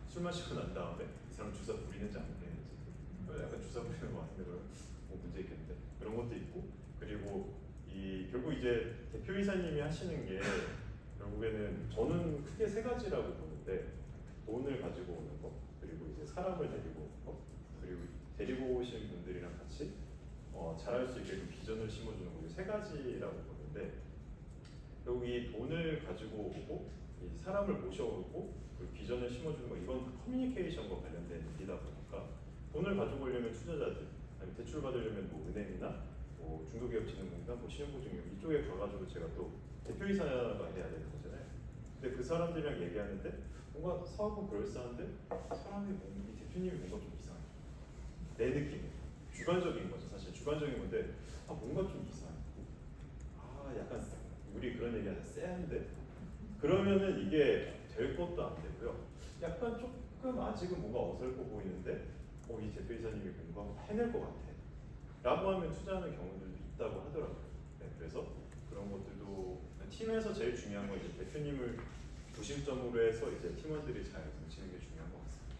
술 마시고 난 다음에 이 사람 주사 부리는지 안 부리는지 약간 주사 부리는 것 같은데 그럼 문제 있겠는데 그런 것도 있고 그리고 결국 이제 대표이사님이 하시는 게 결국에는 저는 크게 세 가지라고 보는데 돈을 가지고 오는 거 그리고 이제 사람을 데리고 오는 거 그리고 데리고 오신 분들이랑 같이 잘할 수 있게 비전을 심어주는 거 세 가지라고 보는데 결국 이 돈을 가지고 오고 이 사람을 모셔오고 그 비전을 심어주는 거 이건 커뮤니케이션과 관련된 일이다 보니까 돈을 가지고 오려면 투자자들 아니면 대출 받으려면 뭐 은행이나 뭐 중소기업진흥공단, 뭐 신용보증기업 이쪽에 가가지고 제가 또 대표이사가 해야 되는 거잖아요. 근데 그 사람들이랑 얘기하는데 뭔가 사업은 그럴싸한데 사람이 이 대표님이 뭔가 좀 이상해. 내 느낌이 주관적인 거죠. 사실 주관적인 건데 뭔가 좀 이상해. 약간 우리 그런 얘기하자 쎄한데 그러면은 이게 될 것도 안 되고요. 약간 조금 아직은 뭔가 어설퍼 보이는데 이 대표이사님이 뭔가 해낼 것 같아. 라고 하면 투자하는 경우들도 있다고 하더라고요. 네, 그래서 그런 것들도 팀에서 제일 중요한 건 이제 대표님을 중심점으로 해서 이제 팀원들이 잘 뭉치는 게 중요한 것 같습니다.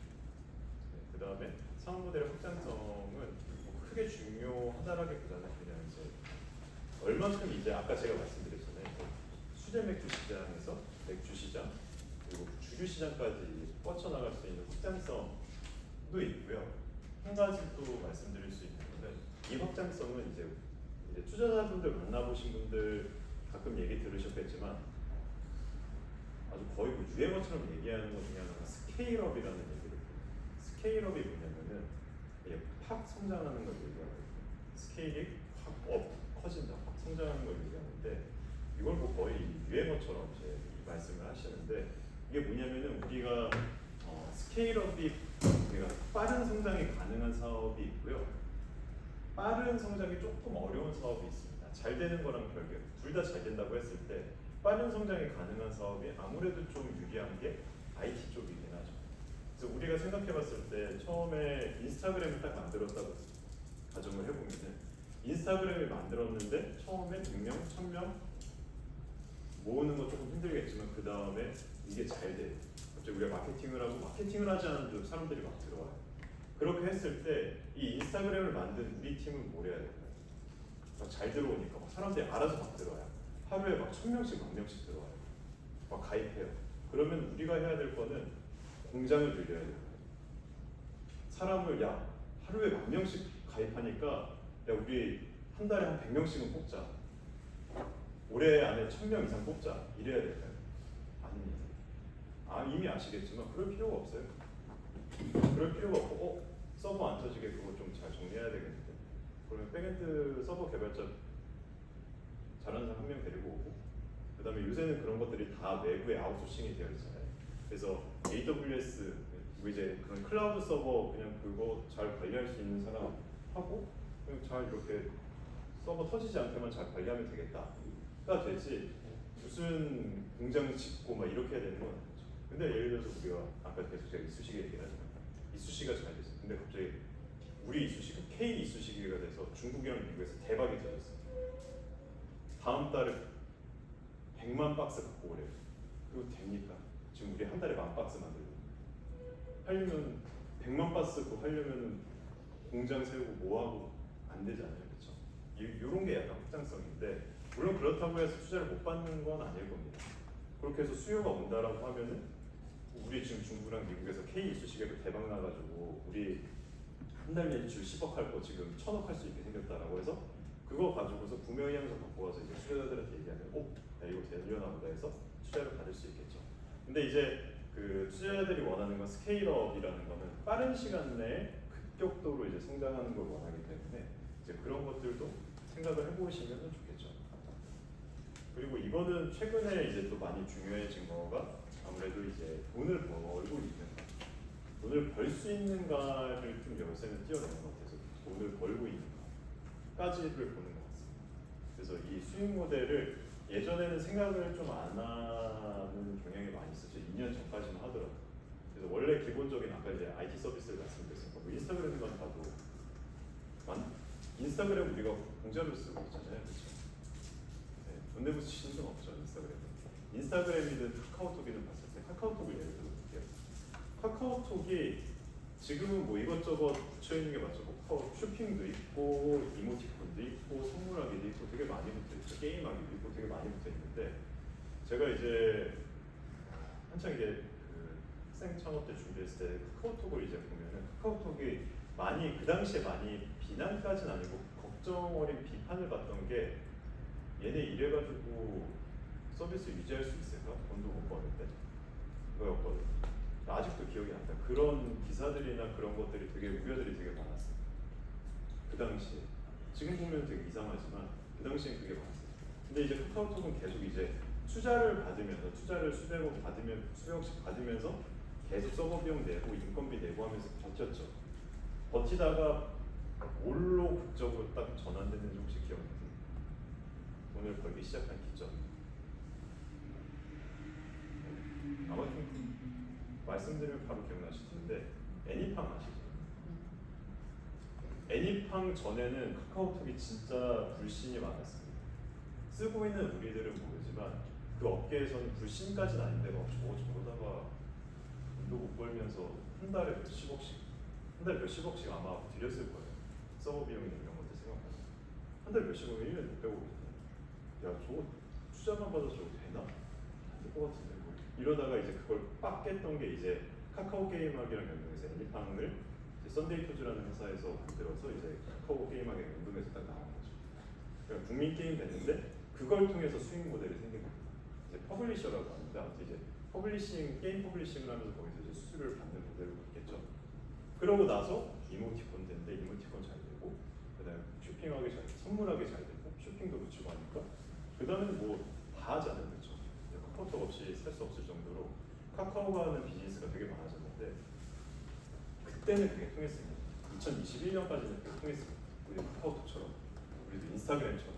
네, 그 다음에 사업 모델의 확장성은 뭐 크게 중요하다라기보다는 그냥 이제 얼만큼 이제 아까 제가 말씀드렸잖아요. 수제 맥주 시장에서 맥주 시장 그리고 주류 시장까지 뻗쳐나갈 수 있는 확장성도 있고요. 한 가지 또 말씀드릴 수 있는 거는 이 확장성은 이제 투자자분들 만나보신 분들 가끔 얘기 들으셨겠지만 아주 거의 뭐 유행어처럼 얘기하는 것 중에 하나가 스케일업이라는 얘기를 해요. 스케일업이 뭐냐면은 팍 성장하는 걸 얘기하거든요. 스케일이 확 커진다, 확 성장하는 걸 얘기하는데 이걸 뭐 거의 유행어처럼 이제 말씀을 하시는데 이게 뭐냐면은 우리가 스케일업이 우리가 빠른 성장이 가능한 사업이 있고요. 빠른 성장이 조금 어려운 사업이 있습니다. 잘 되는 거랑 별개. 둘 다 잘 된다고 했을 때 빠른 성장이 가능한 사업이 아무래도 좀 유리한 게 IT 쪽이긴 하죠. 그래서 우리가 생각해봤을 때 처음에 인스타그램을 딱 만들었다고 가정을 해보면은 인스타그램을 만들었는데 처음에 100명, 1000명 모으는 거 조금 힘들겠지만 그 다음에 이게 잘 돼요. 갑자기 우리가 마케팅을 하고 마케팅을 하지 않아도 사람들이 막 들어와요. 그렇게 했을 때 이 인스타그램을 만든 우리 팀은 뭘 해야 될까요? 막 잘 들어오니까 막 사람들이 알아서 막 들어와요. 하루에 막 1000명씩, 10,000명씩 들어와요. 막 가입해요. 그러면 우리가 해야 될 거는 공장을 늘려야 돼요. 사람을 하루에 10,000명씩 가입하니까 우리 한 달에 한 100명씩은 뽑자. 올해 안에 1000명 이상 뽑자. 이래야 될까요? 아닙니다. 이미 아시겠지만 그럴 필요가 없어요. 그럴 필요가 없고 서버 안 터지게 그거 좀 잘 정리해야 되겠는데 그러면 백엔드 서버 개발자 잘하는 사람 한 명 데리고 오고 그 다음에 요새는 그런 것들이 다 외부에 아웃소싱이 되어 있잖아요. 그래서 AWS 이제 그런 클라우드 서버 그냥 그거 잘 관리할 수 있는 사람 하고 그냥 잘 이렇게 서버 터지지 않게만 잘 관리하면 되겠다가 되지 무슨 공장 짓고 막 이렇게 해야 되는 건 아니죠. 근데 예를 들어서 우리가 아까 계속 제가 이쑤시개 얘기를 하지만 이쑤시개가 잘 됐어요. 근데 갑자기 우리 이쑤시개 K 이쑤시개가 돼서 중국이랑 미국에서 대박이 터졌어요. 다음 달에 100만 박스 갖고 오래요. 그거 됩니까? 지금 우리 한 달에 10,000박스 만들고 하려면 100만 박스 그거 하려면 공장 세우고 뭐하고 안 되잖아요. 그렇죠? 이런 게 약간 확장성인데 물론 그렇다고 해서 투자를 못 받는 건 아닐 겁니다. 그렇게 해서 수요가 온다라고 하면은 우리 지금 중국이랑 미국에서 K 이쑤시개로 대박 나가지고 우리 한 달 매출 10억 할 거 지금 1000억 할 수 있게 생겼다라고 해서 그거 가지고서 구매 의향서 갖고 와서 이제 투자자들한테 얘기하면 야, 이거 되려나 보다 해서 투자를 받을 수 있겠죠. 근데 이제 그 투자자들이 원하는 건 스케일업이라는 거는 빠른 시간 내에 급격도로 이제 성장하는 걸 원하기 때문에 이제 그런 것들도 생각을 해보시면 좋겠죠. 그리고 이거는 최근에 이제 또 많이 중요해진 거가 아무래도 이제 돈을 벌고 있는가, 돈을 벌 수 있는가를 좀 요새는 뛰어내는 것 같아서 돈을 벌고 있는가까지를 보는 것 같습니다. 그래서 이 수익 모델을 예전에는 생각을 좀 안 하는 경향이 많이 있었죠. 2년 전까지만 하더라도. 그래서 원래 기본적인 아까 이제 IT 서비스를 말씀드렸으니까 뭐 인스타그램만 봐도 인스타그램 우리가 공짜로 쓰고 있잖아요, 그렇죠? 네, 돈 내고 쓰시는 건 없죠, 인스타그램은. 인스타그램이든 카카오톡이든 봤을 때 카카오톡을 예를 들어 볼게요. 카카오톡이 지금은 뭐 이것저것 붙여 있는 게 맞죠. 카카오 쇼핑도 있고 이모티콘도 있고 선물하기도 있고 되게 많이 붙어 있죠. 게임하기도 있고 되게 많이 붙어 있는데 제가 이제 한창 이제 그 학생 창업 때 준비했을 때 카카오톡을 이제 보면은 카카오톡이 많이 그 당시에 많이 비난까지는 아니고 걱정 어린 비판을 받던 게 얘네 이래가지고 서비스 유지할 수 있을까? 돈도 못 버는데 그거였거든. 아직도 기억이 난다. 그런 기사들이나 그런 것들이 되게 우려들이 되게 많았어요. 그 당시에. 지금 보면 되게 이상하지만 그 당시엔 그게 많았어요. 근데 이제 카카오톡은 계속 이제 투자를 받으면서 투자를 수백억 받으면 수백억씩 받으면서 계속 서버 비용 내고 인건비 내고 하면서 버텼죠. 버티다가 뭘로 극적으로 딱 전환됐는지 혹시 기억나세요? 돈을 벌기 시작한 기점. 아마 좀 말씀드리면 바로 기억나실 텐데 애니팡 아시죠? 애니팡 전에는 카카오톡이 진짜 불신이 많았습니다. 쓰고 있는 우리들은 모르지만 그 업계에서는 불신까지는 아닌데 막 저러다가 돈도 못 벌면서 한 달에 몇십억씩 한 달에 몇십억씩 아마 들였을 거예요. 서버 비용이나 이런 것들 생각하면 한 달에 몇십억이면 1년에 600억이잖아요. 야 저거 투자만 받아서 저거 되나? 안 될 것 같은데 뭐. 이러다가 이제 그걸 빡 깼던 게 이제 카카오 게임하기랑 연동해서 애니팡을 썬데이 토즈라는 회사에서 만들어서 이제 카카오 게임하기 연동해서 딱 나온 거죠. 그러니까 국민 게임 됐는데 그걸 통해서 수익 모델이 생긴 겁니다. 이제 퍼블리셔라고 하는데 아무튼 이제 퍼블리싱 게임 퍼블리싱을 하면서 거기서 이제 수수료를 받는 모델로 바뀌었죠. 그러고 나서 이모티콘 됐는데 이모티콘 잘 되고 그다음에 쇼핑하기 잘 되고 선물하기 잘 되고 쇼핑도 붙이고 하니까 그다음에 뭐 다 하잖아요, 그렇죠? 카카오톡 없이 살 수 없을 정도로 카카오가 하는 비즈니스가 되게 많아졌는데 그때는 그게 통했습니다. 2021년까지는 그게 통했습니다. 우리 카카오톡처럼, 우리도 인스타그램처럼,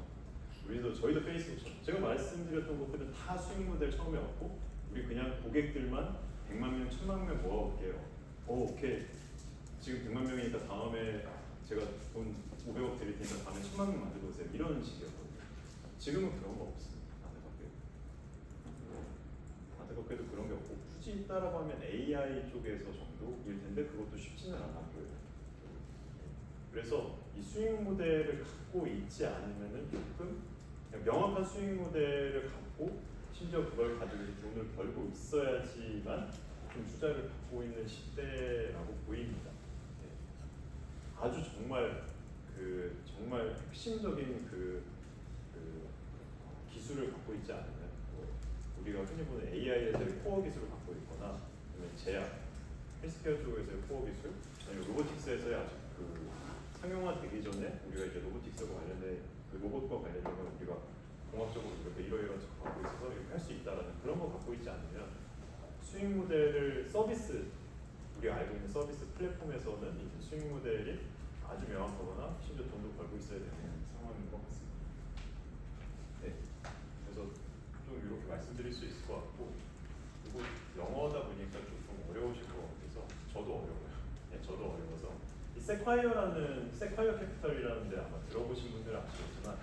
저희도 페이스북처럼. 제가 말씀드렸던 것들은 다 수익 모델 처음에 왔고 우리 그냥 고객들만 100만 명, 1000만 명 모아볼게요. 오케이. 지금 100만 명이니까 다음에 제가 돈 500억 드릴 테니까 다음에 1000만 명 만들어 오세요. 이런 식이었거든요. 지금은 그런 거 없습니다. 안타깝게도 그런 게 없고 굳이 있다라고 하면 AI 쪽에서 정도일 텐데 그것도 쉽지는 않아 보여요. 그래서 이 수익 모델을 갖고 있지 않으면은 조금 그냥 명확한 수익 모델을 갖고 심지어 그걸 가지고 돈을 벌고 있어야지만 좀 투자를 받고 있는 시대라고 보입니다. 네. 아주 정말 핵심적인 기술을 갖고 있지 않으면 우리가 흔히 보는 AI에서의 코어 기술을 갖고 있거나 아니면 제약, 헬스케어 쪽에서의 코어 기술, 아니면 로보틱스에서의 아직 상용화되기 전에 우리가 이제 로보틱스와 관련된 로봇과 관련된 건 우리가 공학적으로 이렇게 이러이러한 갖고 있어서 이렇게 할 수 있다라는 그런 거 갖고 있지 않으면 수익 모델을 서비스 우리가 알고 있는 서비스 플랫폼에서는 이 수익 모델이 아주 명확하거나 심지어 돈도 벌고 있어야 되는 상황인 것 같습니다. 네, 그래서 좀 이렇게 말씀드릴 수 있을 것 같고 그리고 영어다 보니까 조금 어려우실 것 같아서 저도 어려워요. 네, 저도 어려워서 이 세콰이어 캐피털이라는 데 아마 들어보신 분들은 아시겠지만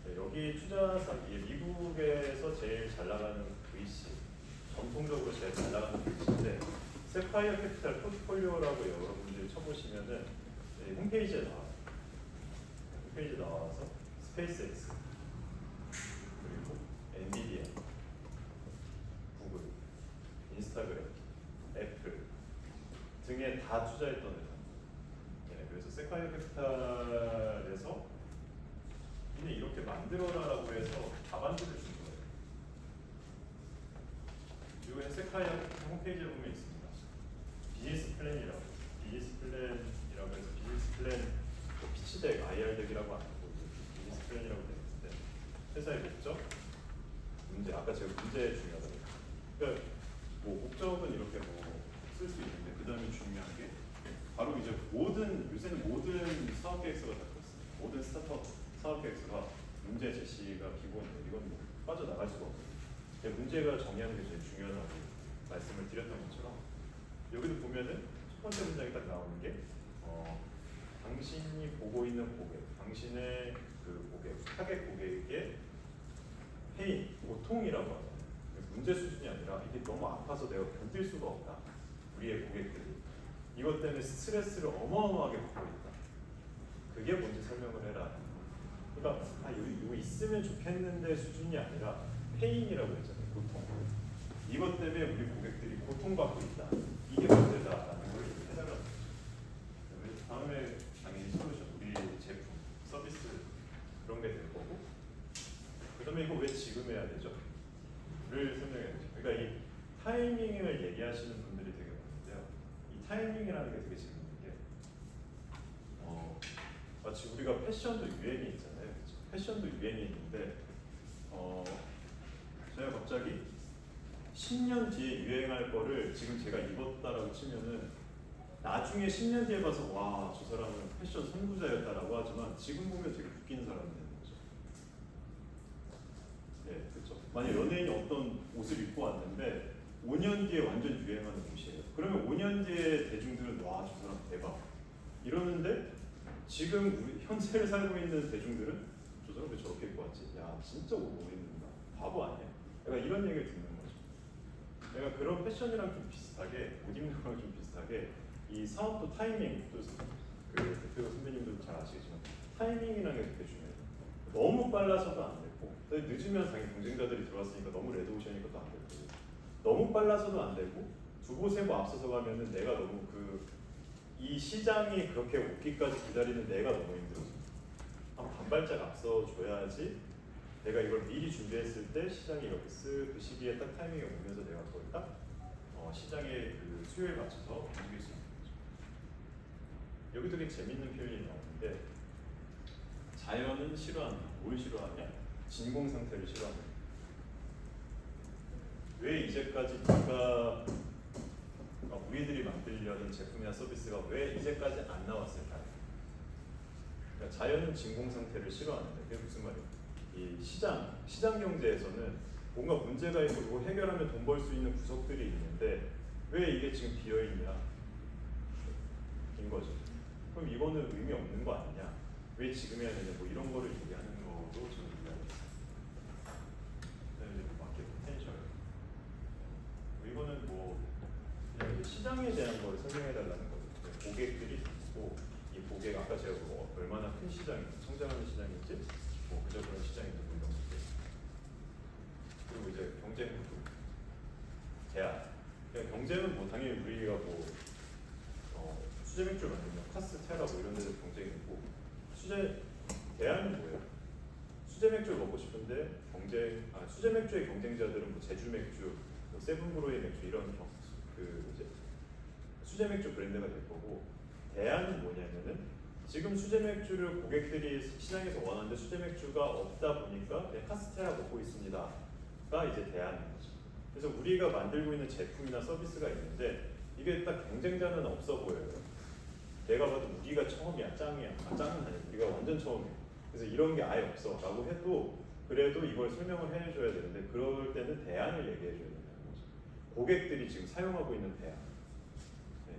네, 여기 투자사 미국에서 제일 잘 나가는 VC 전통적으로 제일 잘 나가는 VC인데 세콰이어 캐피털 포트폴리오라고 여러분들이 쳐보시면은 네, 홈페이지에 나와요. 홈페이지에 나와서 스페이스X 그리고 엔비디아, 구글, 인스타그램, 만들어라라고 해서 답안지를 준 거예요. 이 헬스카이 홈페이지에 보면 있습니다. 비즈니스 플랜이라고. 비즈니스 플랜이라고 해서 비즈니스 플랜 피치덱, IR덱이라고 안 하고 비즈니스 플랜이라고 되어 있는데 회사의 목적, 문제, 아까 제가 문제 중요하다고 했죠. 그러니까 뭐 목적은 이렇게 뭐 쓸 수 있는데 그 다음에 중요한 게 바로 이제 요새는 모든 사업 계획서가 다 그렇습니다. 모든 스타트업 사업 계획서가 문제 제시가 기본이에요. 이건 뭐 빠져나갈 수가 없어요. 문제가 정의하는 게 제일 중요하다고 말씀을 드렸던 것처럼 여기도 보면은 첫 번째 문장이 딱 나오는 게 당신이 보고 있는 고객, 당신의 그 고객, 타겟 고객의 페인, 고통이라고 하잖아요. 문제 수준이 아니라 이게 너무 아파서 내가 견딜 수가 없다. 우리의 고객들이 이것 때문에 스트레스를 어마어마하게 받고 있다. 그게 뭔지 설명을 해라. 그러니까 이거 있으면 좋겠는데 수준이 아니라 페인이라고 했잖아요. 고통. 이것 때문에 우리 고객들이 고통받고 있다. 이게 문제다라는 걸 해달라는 거죠. 다음에 당연히 솔루션, 우리 제품, 서비스 그런 게 될 거고 그 다음에 이거 왜 지금 해야 되죠? 를 설명해야 되죠. 그러니까 이 타이밍을 얘기하시는 분들이 되게 많은데요. 이 타이밍이라는 게 되게 재밌는 게 마치 우리가 패션도 유행이 있잖아요. 그렇죠? 패션도 유행이 있는데 제가 갑자기 10년 뒤에 유행할 거를 지금 제가 입었다라고 치면은 나중에 10년 뒤에 봐서 와, 저 사람은 패션 선구자였다라고 하지만 지금 보면 되게 웃기는 사람이 되는 거죠. 네, 그렇죠. 만약 연예인이 어떤 옷을 입고 왔는데 5년 뒤에 완전 유행하는 옷이에요. 그러면 5년 뒤에 대중들은 와, 저 사람 대박 이러는데 지금 우리 현재를 살고 있는 대중들은 저 사람 왜 저렇게 입고 왔지? 야, 진짜 옷 못 입는다. 바보 아니야? 약간 이런 얘기를 듣는 거죠. 내가 그런 패션이랑 좀 비슷하게, 옷 입는 거랑 좀 비슷하게 이 사업도 타이밍, 또 그 대표 선배님도 잘 아시겠지만 타이밍이라는 게 되게 중요해요. 너무 빨라서도 안 되고 늦으면 당연히 경쟁자들이 들어왔으니까 너무 레드오션이니까 또 안 되고 너무 빨라서도 안 되고 두고 세고 앞서서 가면은 내가 너무 이 시장이 그렇게 오기까지 기다리는 내가 너무 힘들어서 한 반발짝 앞서 줘야지 내가 이걸 미리 준비했을 때 시장이 이렇게 쓱 그 시기에 딱 타이밍이 오면서 내가 그걸 딱 시장의 그 수요에 맞춰서 움직일 수 있는 거죠. 여기 되게 재밌는 표현이 나오는데 자연은 싫어한다. 뭘 싫어하냐? 진공 상태를 싫어한다. 왜 이제까지 네가 우리들이 만들려는 제품이나 서비스가 왜 이제까지 안 나왔을까요? 그러니까 자연은 진공 상태를 싫어하는데 그게 무슨 말이에요? 이 시장 경제에서는 뭔가 문제가 있고 이거 해결하면 돈 벌 수 있는 구석들이 있는데 왜 이게 지금 비어 있냐? 인 거죠. 그럼 이거는 의미 없는 거 아니냐? 왜 지금 해야 되냐? 뭐 이런 거를 얘기하는 거도 저는 이해하겠습니다. 마켓 포텐셜. 이거는 뭐 그냥 시장에 대한 걸 설명해달라는 거죠. 고객들이 있고 이 고객 아까 제가 뭐 얼마나 큰 시장인지 성장하는 시장인지 뭐 그저 그런 시장인지 뭐 이런 것들. 그리고 이제 경쟁 대안. 그러니까 경쟁은 뭐 당연히 우리가 뭐 수제 맥주 만들면 카스테라 뭐 이런 데서 경쟁이 있고 대안은 뭐예요? 수제 맥주를 먹고 싶은데 수제 맥주의 경쟁자들은 뭐 제주 맥주, 뭐 세븐브로의 맥주 이런 수제 맥주 브랜드가 될 거고 대안은 뭐냐면은 지금 수제 맥주를 고객들이 시장에서 원하는데 수제 맥주가 없다 보니까 그냥 카스테라 먹고 있습니다가 이제 대안인 거죠. 그래서 우리가 만들고 있는 제품이나 서비스가 있는데 이게 딱 경쟁자는 없어 보여요. 내가 봐도 우리가 처음이야, 짱이야. 짱은 아니야. 우리가 완전 처음이야. 그래서 이런 게 아예 없어 라고 해도 그래도 이걸 설명을 해줘야 되는데 그럴 때는 대안을 얘기해줘야 된다는 거죠. 고객들이 지금 사용하고 있는 대안. 네.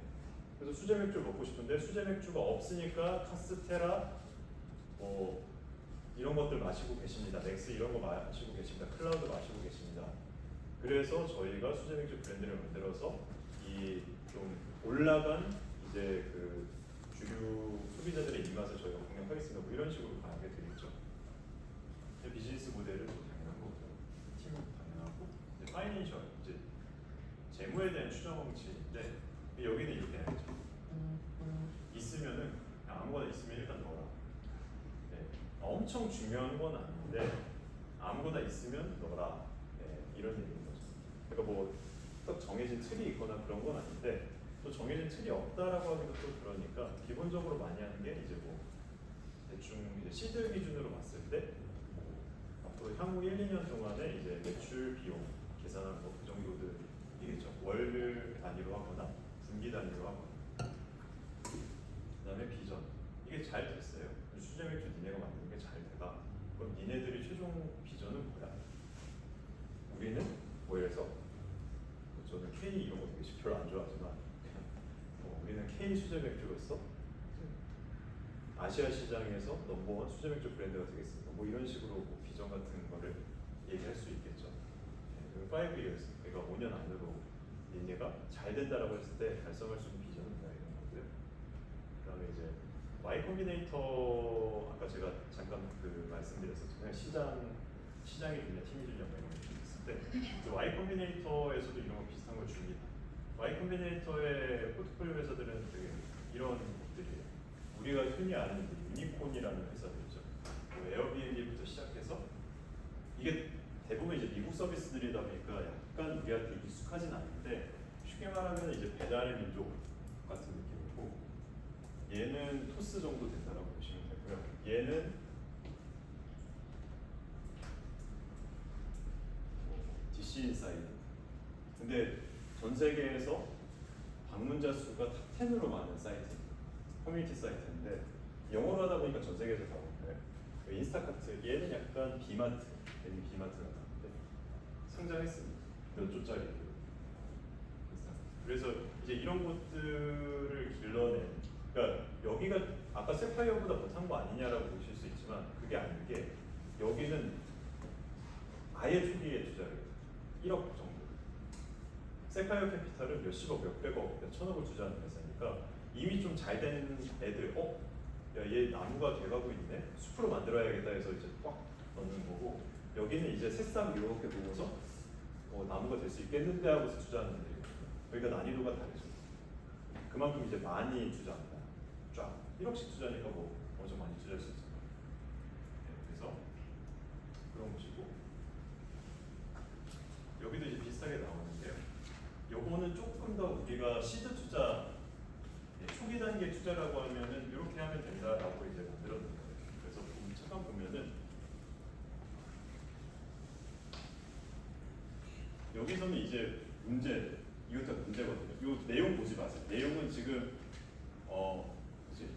그래서 수제 맥주 먹고 싶은데 수제 맥주가 없으니까 카스테라 이런 것들 마시고 계십니다. 넥스 이런 거 마시고 계십니다. 클라우드 마시고 계십니다. 그래서 저희가 수제 맥주 브랜드를 만들어서 이 좀 올라간 이제 그 주류 소비자들의 입맛을 저희가 공략하겠습니다. 뭐 이런 식으로 가게 되겠죠. 비즈니스 모델은 좀 당연한 거고요. 팀은 당연하고 이제 파이낸셜 이제 재무에 대한 추정 원칙인데 여기는 이렇게 해야죠. 있으면은 그냥 아무거나 있으면 일단 넣어라. 네. 엄청 중요한 건 아닌데 아무거나 있으면 넣어라. 네, 이런 얘기인 거죠. 그러니까 뭐 딱 정해진 틀이 있거나 그런 건 아닌데 또 정해진 틀이 없다라고 하기도 또 그러니까 기본적으로 많이 하는 게 이제 뭐 대충 이제 시드 기준으로 봤을 때 앞으로 향후 1, 2년 동안에 이제 매출 비용 계산하는 거 그 정도들이겠죠. 월 단위로 하거나 분기 단위로 하거나 그다음에 비전 이게 잘 됐어요. 수제 맥주 니네가 만드는 게 잘 돼가. 그럼 니네들이 최종 비전은 뭐야? 우리는 뭐해서 저는 K 이런 거 되게 별로 안 좋아하지만 우리는 K 수제 맥주로서 아시아 시장에서 넘버원 수제 맥주 브랜드가 되겠습니다. 뭐 이런 식으로 뭐 비전 같은 거를 얘기할 수 있겠죠. 5 years, 그러니까 5년 안으로 얘가 잘 된다라고 했을 때 달성할 수 있는 비전은 뭐야 이런 거고요. 그다음에 이제 Y 콤비네이터 아까 제가 잠깐 그 말씀드렸었잖아요. 시장이 주냐 팀이 주냐 뭐 이런 거 있을 때 Y 콤비네이터에서도 이런 거 비슷한 걸 줍니다. Y 콤비네이터의 포트폴리오 회사들은 되게 이런 것들이에요. 우리가 흔히 아는 유니콘이라는 회사들 있죠. 뭐 에어비앤비부터 시작해서 이게 대부분 이제 미국 서비스들이다 보니까 약간 우리한테 익숙하진 않은데 쉽게 말하면 이제 배달의 민족 같은 느낌이고 얘는 토스 정도 된다라고 보시면 되고요. 얘는 DC 인사이드. 근데 전 세계에서 방문자 수가 탑10으로 많은 사이트, 커뮤니티 사이트인데 영어로 하다 보니까 전 세계에서 다 오는데 인스타카트 얘는 약간 비마트, 얘는 비마트가 나는데 성장했습니다. 몇 조짜리. 그래서 이제 이런 것들을 길러낸. 그러니까 여기가 아까 세파이어보다 못한 거 아니냐라고 보실 수 있지만 그게 아닌 게 여기는 아예 초기에 투자를 1억 정도. 세파이어 캐피탈은 몇십억, 몇백억, 몇천억을 투자하는 회사니까 이미 좀 잘 된 애들, 야, 얘 나무가 돼가고 있네. 숲으로 만들어야겠다 해서 이제 꽉 넣는 거고 여기는 이제 새싹 이렇게 보고서 나무가 될 수 있겠는데 하고서 투자하는 애들이거든요. 그러니까 난이도가 다르죠. 그만큼 이제 많이 투자합니다. 쫙 1억씩 투자하니까 뭐 엄청 많이 투자할 수 있습니다. 네, 그래서 그런 것이고 여기도 이제 비슷하게 나오는데요. 요거는 조금 더 우리가 시드 투자, 초기 단계 투자라고 하면은 이렇게 하면 된다라고 이제 만들었는 거예요. 그래서 잠깐 보면은 여기서는 이제 문제, 이것도 문제거든요. 이 내용 보지 마세요. 내용은 지금 뭐지?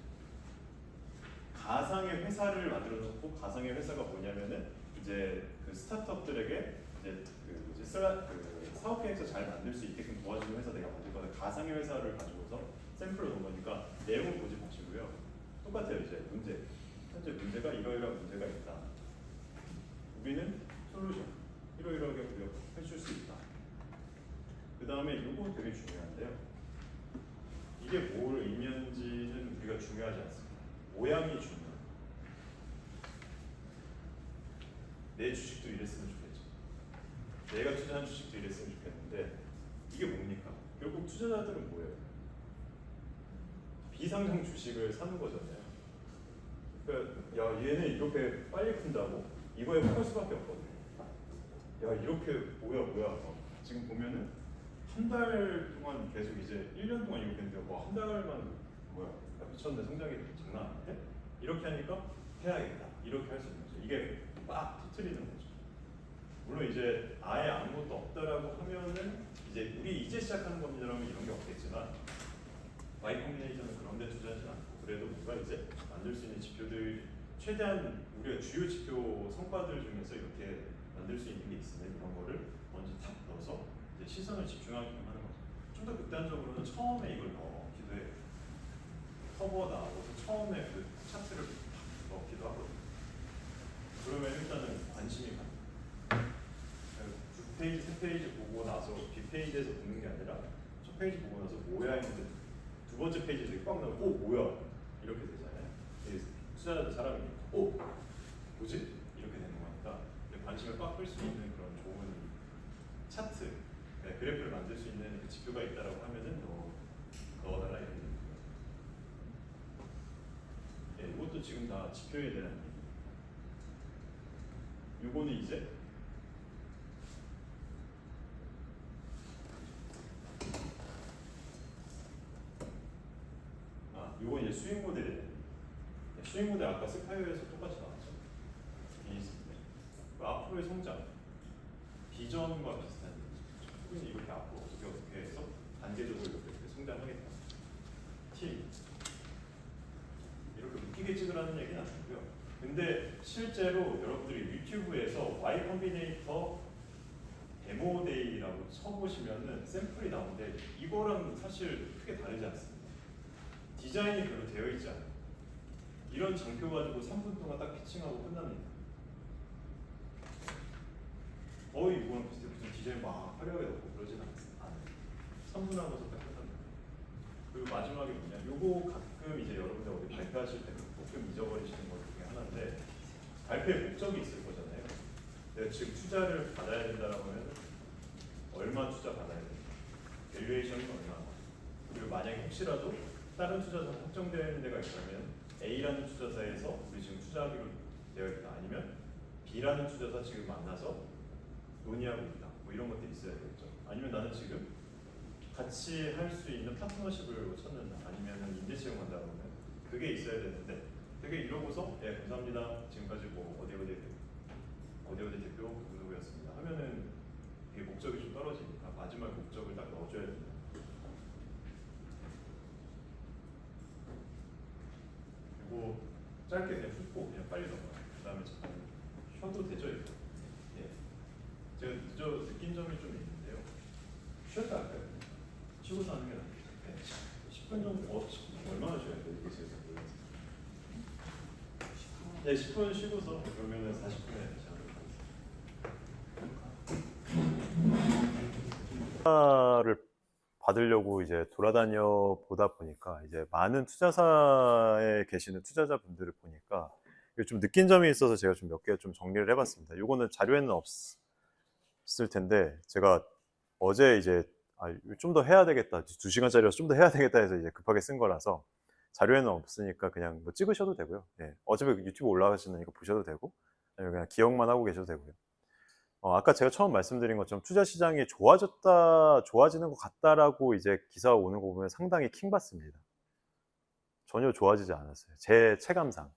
가상의 회사를 만들어 놓고 가상의 회사가 뭐냐면은 이제 그 스타트업들에게 이제 그 사업 계획서 잘 만들 수 있게끔 도와주는 회사 내가 만들 거다. 가상의 회사를 가지고서 샘플을 놓은 거니까 내용을 보지 마시고요. 똑같아요. 이제 문제. 현재 문제가 이러이러한 문제가 있다. 우리는 솔루션 이러이러하게 우리가 해줄 수 있다. 그 다음에 이거 되게 중요한데요. 이게 뭘 의미하는지는 우리가 중요하지 않습니다. 모양이 중요해요. 내 주식도 이랬으면 좋겠죠. 내가 투자한 주식도 이랬으면 좋겠는데 이게 뭡니까? 결국 투자자들은 뭐예요? 비상장 주식을 사는 거잖아요. 그러니까 야 얘는 이렇게 빨리 큰다고? 이거에 팔 수밖에 없거든요. 야 이렇게 뭐야 지금 보면은 한 달 동안 계속 이제 1년 동안 이렇게 했는데 뭐 한 달만 뭐야 야, 미쳤네 성장이 장난 아닌데? 이렇게 하니까 해야겠다 이렇게 할 수 있는 거죠. 이게 빡 터트리는 거죠. 물론 이제 아예 아무것도 없다라고 하면은 우리 이제 시작하는 겁니다라면 이런 게 없겠지만 Y 콤비네이션은 그런 데 투자하지 않고 그래도 뭔가 이제 만들 수 있는 지표들 최대한 우리가 주요 지표 성과들 중에서 이렇게 만들 수 있는 게 있으면 이런 거를 먼저 탁 넣어서 이제 시선을 집중하게끔 하는 거죠. 좀 더 극단적으로는 처음에 이걸 넣기도 해요. 커버 나오고서 처음에 그 차트를 탁 넣기도 하거든요. 그러면 일단은 관심이 가요. 두 페이지, 세 페이지 보고 나서 뒷페이지에서 보는 게 아니라 첫 페이지 보고 나서 뭐야 했는데 두 번째 페이지에서 꽉 나오고 뭐야 이렇게 되잖아요. 투자자도 사람이니까 뭐지? 이렇게 되는 거니까 관심을 꽉 끌 수 있는 그런 좋은 차트, 그래프를 만들 수 있는 그 지표가 있다라고 하면은 넣어달라 이런 얘기입니다. 이것도 지금 다 지표에 대한 얘기. 요거는 이제 요건 이제 수익 모델이에요. 수익 모델 아까 스카이어에서 똑같이 나왔죠. 그 앞으로의 성장, 비전과 비슷한 우리는 이렇게 앞으로 어떻게 해서 단계적으로 이렇게 성장하겠다. 팀 이렇게 웃기게 찍으라는 얘기는 아니고요. 근데 실제로 여러분들이 유튜브에서 Y 컴비네이터 데모데이라고 쳐보시면은 샘플이 나오는데 이거랑 사실 크게 다르지 않습니다. 디자인이 별로 되어 있지 않아요. 이런 장표 가지고 3분 동안 딱 피칭하고 끝납니다. 거의 이거랑 비슷해. 무슨 디자인 막 화려하게 넣고 그러진 않아요. 3분 하고서 딱 끝납니다. 그리고 마지막에 뭐냐, 요거 가끔 이제 여러분들 어디 발표하실 때 가끔 잊어버리시는 것 중에 하나인데, 발표의 목적이 있을 거잖아요. 내가 지금 투자를 받아야 된다라고 하면 얼마 투자 받아야 된다, 밸류에이션이 얼마, 그리고 만약에 혹시라도 다른 투자사 확정되어 있는 데가 있다면 A라는 투자사에서 우리 지금 투자하기로 되어 있다, 아니면 B라는 투자사 지금 만나서 논의하고 있다, 뭐 이런 것들이 있어야 되겠죠. 아니면 나는 지금 같이 할 수 있는 파트너십을 찾는다, 아니면 인재 채용한다 그러면 그게 있어야 되는데, 되게 이러고서 예 감사합니다, 지금까지 뭐 어디 대표 누구였습니다 하면은 이게 목적이 좀 떨어지니까 마지막 목적을 딱 넣어줘야 된다. 그리고 짧게 그냥 훑고 그냥 빨리 넘어가요. 그 다음에 잠깐 쉬어도 되죠 이거. 예. 제가 느낀 점이 좀 있는데요. 쉬었다 할까요? 쉬고서 하는 게 낫겠죠. 네. 10분 정도, 10분 얼마나 쉬어야 돼요? 이게 제가 네, 10분 쉬고서 그러면은 40분에 다시 하도록 하겠습니다. 를 받으려고 이제 돌아다녀 보다 보니까 이제 많은 투자사에 계시는 투자자분들을 보니까 좀 느낀 점이 있어서 제가 좀 몇 개 좀 정리를 해봤습니다. 요거는 자료에는 없을 텐데, 제가 어제 이제 좀 더 해야 되겠다, 2시간짜리라서 좀 더 해야 되겠다 해서 이제 급하게 쓴 거라서 자료에는 없으니까 그냥 뭐 찍으셔도 되고요. 네. 어차피 유튜브 올라가시는 이거 보셔도 되고, 아니면 그냥 기억만 하고 계셔도 되고요. 아까 제가 처음 말씀드린 것처럼 투자 시장이 좋아지는 것 같다라고 이제 기사가 오는 거 보면 상당히 킹받습니다. 전혀 좋아지지 않았어요, 제 체감상.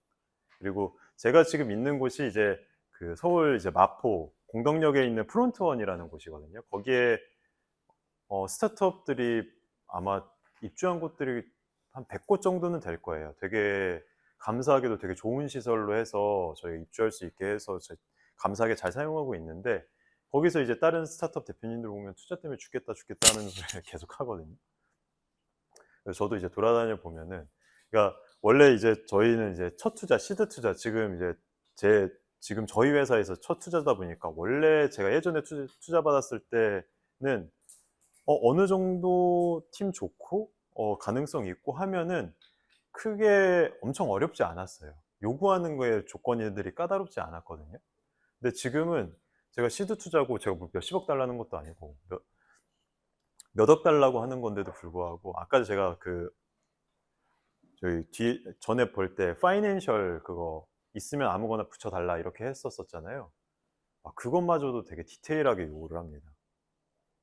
그리고 제가 지금 있는 곳이 이제 그 서울 이제 마포 공덕역에 있는 프론트원이라는 곳이거든요. 거기에 스타트업들이 아마 입주한 곳들이 한 100곳 정도는 될 거예요. 되게 감사하게도 되게 좋은 시설로 해서 저희가 입주할 수 있게 해서 감사하게 잘 사용하고 있는데, 거기서 이제 다른 스타트업 대표님들 보면 투자 때문에 죽겠다 하는 소리를 계속 하거든요. 그래서 저도 이제 돌아다녀 보면은, 그러니까 원래 이제 저희는 이제 첫 투자, 시드 투자, 지금 이제 지금 저희 회사에서 첫 투자다 보니까, 원래 제가 예전에 투자 받았을 때는 어느 정도 팀 좋고 가능성 있고 하면은 크게 엄청 어렵지 않았어요. 요구하는 거에 조건들이 까다롭지 않았거든요. 근데 지금은 제가 시드 투자고 제가 뭐 몇십억 달라는 것도 아니고 몇억 달라고 하는 건데도 불구하고, 아까 제가 저희 전에 볼 때 파이낸셜 그거 있으면 아무거나 붙여달라 이렇게 했었잖아요. 그것마저도 되게 디테일하게 요구를 합니다.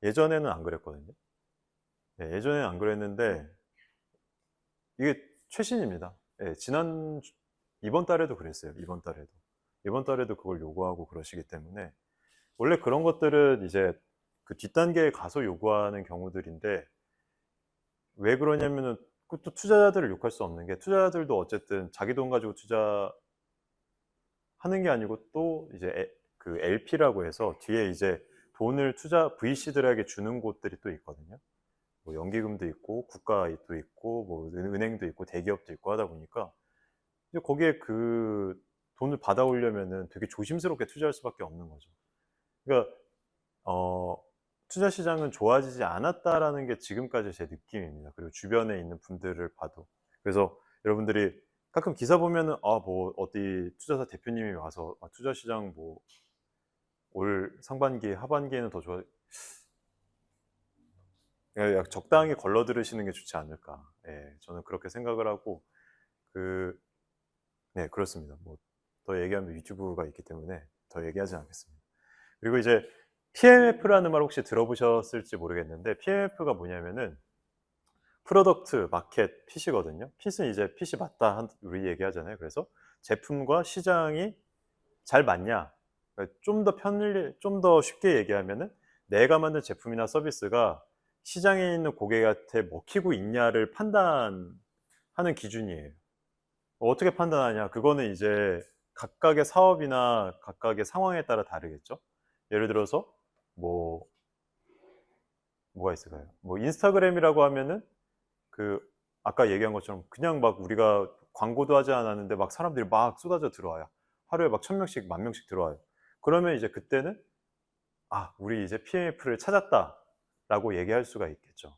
예전에는 안 그랬거든요. 네, 예전에는 안 그랬는데 이게 최신입니다. 네, 이번 달에도 그랬어요. 이번 달에도 그걸 요구하고 그러시기 때문에, 원래 그런 것들은 이제 그 뒷단계에 가서 요구하는 경우들인데, 왜 그러냐면은 또 투자자들을 욕할 수 없는 게, 투자자들도 어쨌든 자기 돈 가지고 투자하는 게 아니고 또 이제 그 LP라고 해서 뒤에 이제 돈을 VC들에게 주는 곳들이 또 있거든요. 뭐 연기금도 있고 국가도 있고 뭐 은행도 있고 대기업도 있고 하다 보니까, 이제 거기에 그 돈을 받아오려면은 되게 조심스럽게 투자할 수밖에 없는 거죠. 그러니까 투자 시장은 좋아지지 않았다라는 게 지금까지 제 느낌입니다. 그리고 주변에 있는 분들을 봐도. 그래서 여러분들이 가끔 기사 보면은 뭐 어디 투자사 대표님이 와서 투자 시장 뭐 올 상반기 하반기에는 더 좋아, 적당히 걸러 들으시는 게 좋지 않을까. 예, 저는 그렇게 생각을 하고, 네, 그렇습니다. 뭐 더 얘기하면 유튜브가 있기 때문에 더 얘기하지 않겠습니다. 그리고 이제 PMF라는 말 혹시 들어보셨을지 모르겠는데 PMF가 뭐냐면은 프로덕트, 마켓, 핏이거든요. 핏은 이제 핏이 맞다 우리 얘기하잖아요. 그래서 제품과 시장이 잘 맞냐? 그러니까 좀 더 쉽게 얘기하면은 내가 만든 제품이나 서비스가 시장에 있는 고객한테 먹히고 있냐를 판단하는 기준이에요. 어떻게 판단하냐? 그거는 이제 각각의 사업이나 각각의 상황에 따라 다르겠죠. 예를 들어서 뭐 뭐가 있을까요? 뭐 인스타그램이라고 하면은 그 아까 얘기한 것처럼 그냥 막 우리가 광고도 하지 않았는데 막 사람들이 막 쏟아져 들어와요. 하루에 막 1,000명씩 10,000명씩 들어와요. 그러면 이제 그때는 '아 우리 이제 PMF를 찾았다.'라고 얘기할 수가 있겠죠.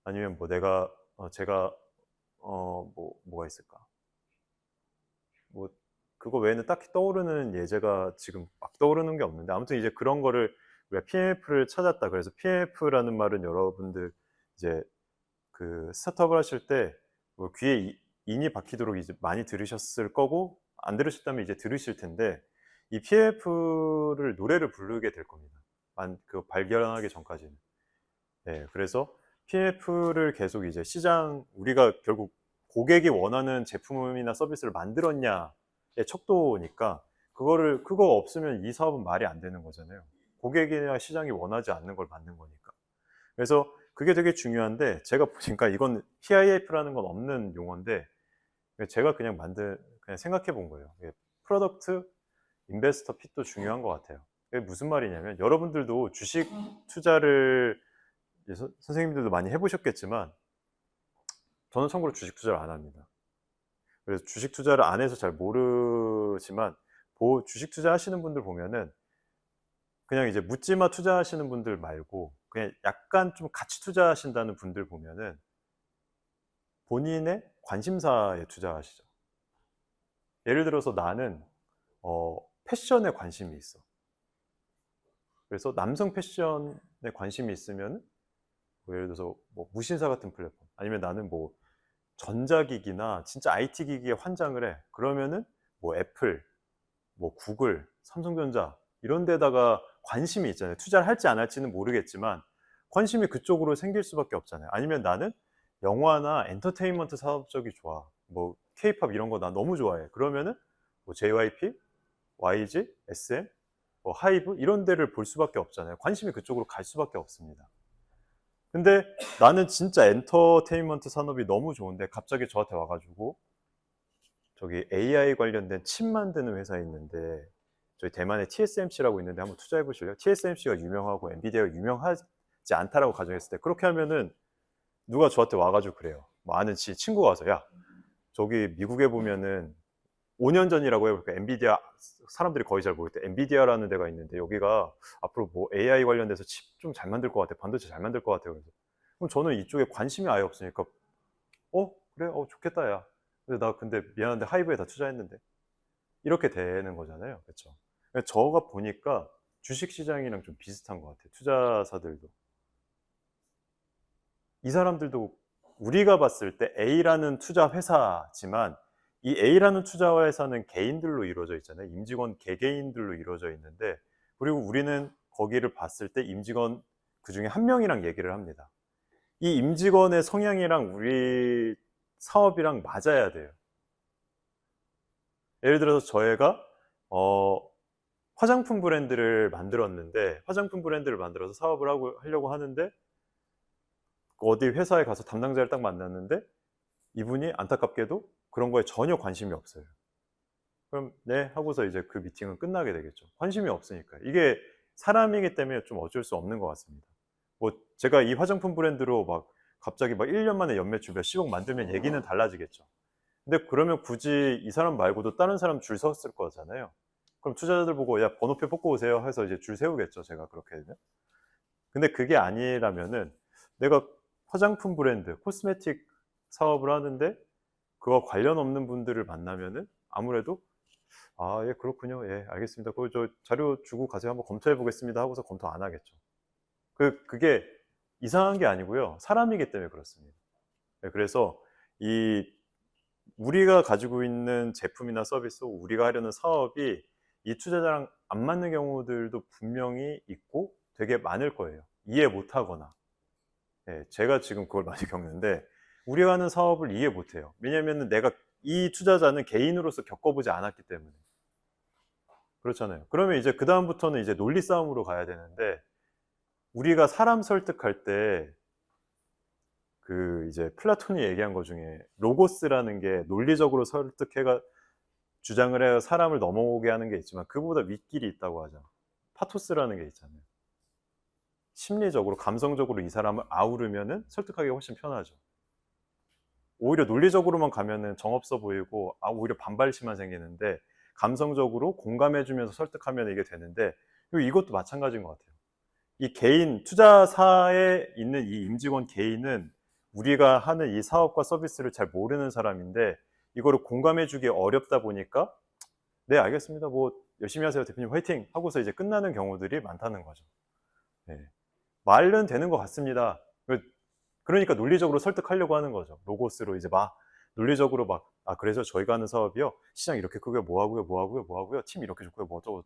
아니면 뭐 내가 제가 뭐가 있을까? 뭐 그거 외에는 딱히 떠오르는 예제가 지금 막 떠오르는 게 없는데 아무튼 이제 그런 거를 우리가 PMF를 찾았다. 그래서 PMF라는 말은 여러분들 이제 그 스타트업을 하실 때 뭐 귀에 인이 박히도록 이제 많이 들으셨을 거고 안 들으셨다면 이제 들으실 텐데 이 PMF를 노래를 부르게 될 겁니다. 그 발견하기 전까지는. 네, 그래서 PMF를 계속 이제 시장 우리가 결국 고객이 원하는 제품이나 서비스를 만들었냐의 척도니까 그거 없으면 이 사업은 말이 안 되는 거잖아요. 고객이나 시장이 원하지 않는 걸 만든 거니까. 그래서 그게 되게 중요한데 제가 보니까 이건 PIF라는 건 없는 용어인데 제가 그냥 생각해 본 거예요. 프로덕트, 인베스터 핏도 중요한 것 같아요. 그게 무슨 말이냐면 여러분들도 주식 투자를 선생님들도 많이 해보셨겠지만 저는 참고로 주식 투자를 안 합니다. 그래서 주식 투자를 안 해서 잘 모르지만 주식 투자하시는 분들 보면은 그냥 이제 묻지마 투자하시는 분들 말고 그냥 약간 좀 같이 투자하신다는 분들 보면은 본인의 관심사에 투자하시죠. 예를 들어서 나는 패션에 관심이 있어. 그래서 남성 패션에 관심이 있으면 뭐 예를 들어서 뭐 무신사 같은 플랫폼 아니면 나는 뭐 전자기기나 진짜 IT 기기에 환장을 해. 그러면은 뭐 애플, 뭐 구글, 삼성전자 이런 데다가 관심이 있잖아요. 투자를 할지 안 할지는 모르겠지만 관심이 그쪽으로 생길 수밖에 없잖아요. 아니면 나는 영화나 엔터테인먼트 사업 쪽이 좋아. 뭐 케이팝 이런 거 나 너무 좋아해. 그러면은 뭐 JYP, YG, SM, 뭐 하이브 이런 데를 볼 수밖에 없잖아요. 관심이 그쪽으로 갈 수밖에 없습니다. 근데 나는 진짜 엔터테인먼트 산업이 너무 좋은데 갑자기 저한테 와가지고 저기 AI 관련된 칩 만드는 회사에 있는데 저희 대만에 TSMC라고 있는데 한번 투자해 보실래요? TSMC가 유명하고 엔비디아가 유명하지 않다라고 가정했을 때 그렇게 하면은 누가 저한테 와가지고 그래요. 뭐 아는 친구가 와서 야 저기 미국에 보면은 5년 전이라고 해볼까 엔비디아 사람들이 거의 잘 모를 때 엔비디아라는 데가 있는데 여기가 앞으로 뭐 AI 관련돼서 칩 좀 잘 만들 것 같아 반도체 잘 만들 것 같아요. 그래서 그럼 저는 이쪽에 관심이 아예 없으니까 그래 좋겠다 야. 근데 미안한데 하이브에 다 투자했는데 이렇게 되는 거잖아요. 그렇죠? 저가 보니까 주식시장이랑 좀 비슷한 것 같아요. 투자사들도 이 사람들도 우리가 봤을 때 A라는 투자 회사지만 이 A라는 투자 회사는 개인들로 이루어져 있잖아요. 임직원 개개인들로 이루어져 있는데 그리고 우리는 거기를 봤을 때 임직원 그 중에 한 명이랑 얘기를 합니다. 이 임직원의 성향이랑 우리 사업이랑 맞아야 돼요. 예를 들어서 저희가 화장품 브랜드를 만들었는데 화장품 브랜드를 만들어서 사업을 하려고 하는데 어디 회사에 가서 담당자를 딱 만났는데 이분이 안타깝게도 그런 거에 전혀 관심이 없어요. 그럼 네 하고서 이제 그 미팅은 끝나게 되겠죠. 관심이 없으니까. 이게 사람이기 때문에 좀 어쩔 수 없는 것 같습니다. 뭐 제가 이 화장품 브랜드로 막 갑자기 막 1년 만에 연매출 몇십억 만들면 얘기는 달라지겠죠. 근데 그러면 굳이 이 사람 말고도 다른 사람 줄 섰을 거잖아요. 그럼 투자자들 보고 야 번호표 뽑고 오세요 해서 이제 줄 세우겠죠. 제가 그렇게 되면. 근데 그게 아니라면은 내가 화장품 브랜드, 코스메틱 사업을 하는데 그거 관련 없는 분들을 만나면은 아무래도 아, 예, 그렇군요. 예, 알겠습니다. 그거 저 자료 주고 가세요. 한번 검토해 보겠습니다. 하고서 검토 안 하겠죠. 그게 이상한 게 아니고요. 사람이기 때문에 그렇습니다. 네, 그래서 이 우리가 가지고 있는 제품이나 서비스, 우리가 하려는 사업이 이 투자자랑 안 맞는 경우들도 분명히 있고 되게 많을 거예요. 이해 못 하거나. 예, 제가 지금 그걸 많이 겪는데 우리가 하는 사업을 이해 못 해요. 왜냐면은 내가 이 투자자는 개인으로서 겪어보지 않았기 때문에. 그렇잖아요. 그러면 이제 그다음부터는 이제 논리 싸움으로 가야 되는데 우리가 사람 설득할 때 그 이제 플라톤이 얘기한 것 중에 로고스라는 게 논리적으로 설득해가 주장을 해야 사람을 넘어오게 하는 게 있지만 그보다 윗길이 있다고 하죠. 파토스라는 게 있잖아요. 심리적으로 감성적으로 이 사람을 아우르면은 설득하기가 훨씬 편하죠. 오히려 논리적으로만 가면은 정없어 보이고 오히려 반발심만 생기는데 감성적으로 공감해 주면서 설득하면 이게 되는데 이것도 마찬가지인 것 같아요. 이 개인 투자사에 있는 이 임직원 개인은 우리가 하는 이 사업과 서비스를 잘 모르는 사람인데 이거를 공감해 주기 어렵다 보니까 네 알겠습니다. 뭐 열심히 하세요 대표님 화이팅 하고서 이제 끝나는 경우들이 많다는 거죠. 네. 말은 되는 것 같습니다. 그러니까 논리적으로 설득하려고 하는 거죠. 로고스로 이제 막 논리적으로 막 그래서 저희가 하는 사업이요 시장 이렇게 크고요 뭐 하고요 팀 이렇게 좋고요 뭐 어쩌고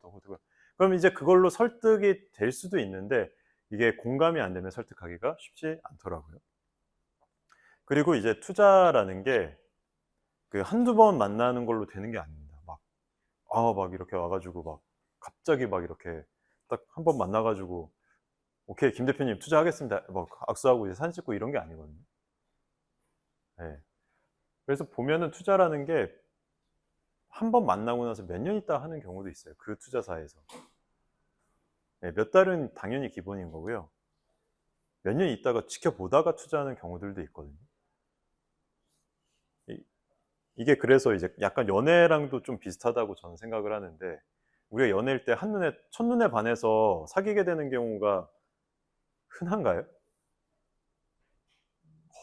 그럼 이제 그걸로 설득이 될 수도 있는데 이게 공감이 안 되면 설득하기가 쉽지 않더라고요. 그리고 이제 투자라는 게 그 한두 번 만나는 걸로 되는 게 아닙니다. 막 이렇게 와가지고 막 갑자기 막 이렇게 딱 한 번 만나가지고 오케이 김 대표님 투자하겠습니다. 막 악수하고 이제 사진 찍고 이런 게 아니거든요. 네. 그래서 보면은 투자라는 게 한 번 만나고 나서 몇 년 있다 하는 경우도 있어요. 그 투자사에서. 네, 몇 달은 당연히 기본인 거고요. 몇 년 있다가 지켜보다가 투자하는 경우들도 있거든요. 이게 그래서 이제 약간 연애랑도 좀 비슷하다고 저는 생각을 하는데 우리가 연애일 때 첫눈에 반해서 사귀게 되는 경우가 흔한가요?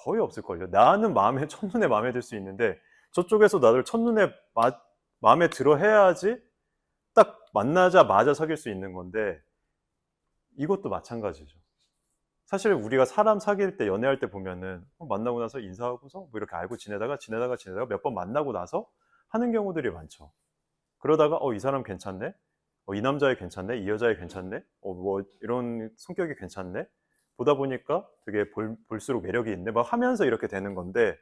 거의 없을걸요. 나는 첫눈에 마음에 들 수 있는데 저쪽에서 나를 첫눈에 마음에 들어 해야지 딱 만나자마자 사귈 수 있는 건데 이것도 마찬가지죠. 사실 우리가 사람 사귈 때 연애할 때 보면은 만나고 나서 인사하고서 뭐 이렇게 알고 지내다가 몇 번 만나고 나서 하는 경우들이 많죠. 그러다가 이 사람 괜찮네, 이 남자애 괜찮네, 이 여자애 괜찮네, 뭐 이런 성격이 괜찮네 보다 보니까 되게 볼수록 매력이 있네 막 하면서 이렇게 되는 건데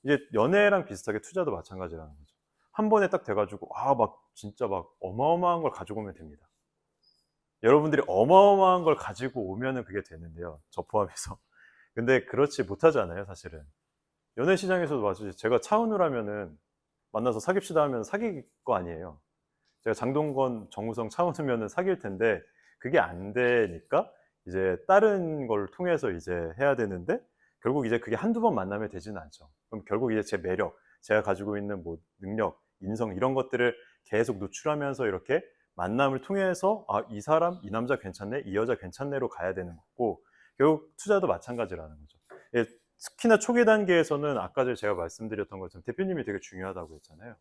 이제 연애랑 비슷하게 투자도 마찬가지라는 거죠. 한 번에 딱 돼가지고 막 진짜 막 어마어마한 걸 가지고 오면 됩니다. 여러분들이 어마어마한 걸 가지고 오면은 그게 되는데요. 저 포함해서. 근데 그렇지 못하잖아요, 사실은. 연애 시장에서도 마찬가지. 제가 차은우라면은 만나서 사깁시다 하면 사귈 거 아니에요. 제가 장동건, 정우성, 차은우면은 사귈 텐데 그게 안 되니까 이제 다른 걸 통해서 이제 해야 되는데 결국 이제 그게 한두 번 만나면 되지는 않죠. 그럼 결국 이제 제 매력, 제가 가지고 있는 뭐 능력, 인성 이런 것들을 계속 노출하면서 이렇게 만남을 통해서 이 사람, 이 남자 괜찮네, 이 여자 괜찮네로 가야 되는 거고 결국 투자도 마찬가지라는 거죠. 예, 특히나 초기 단계에서는 아까 전에 제가 말씀드렸던 것처럼 대표님이 되게 중요하다고 했잖아요.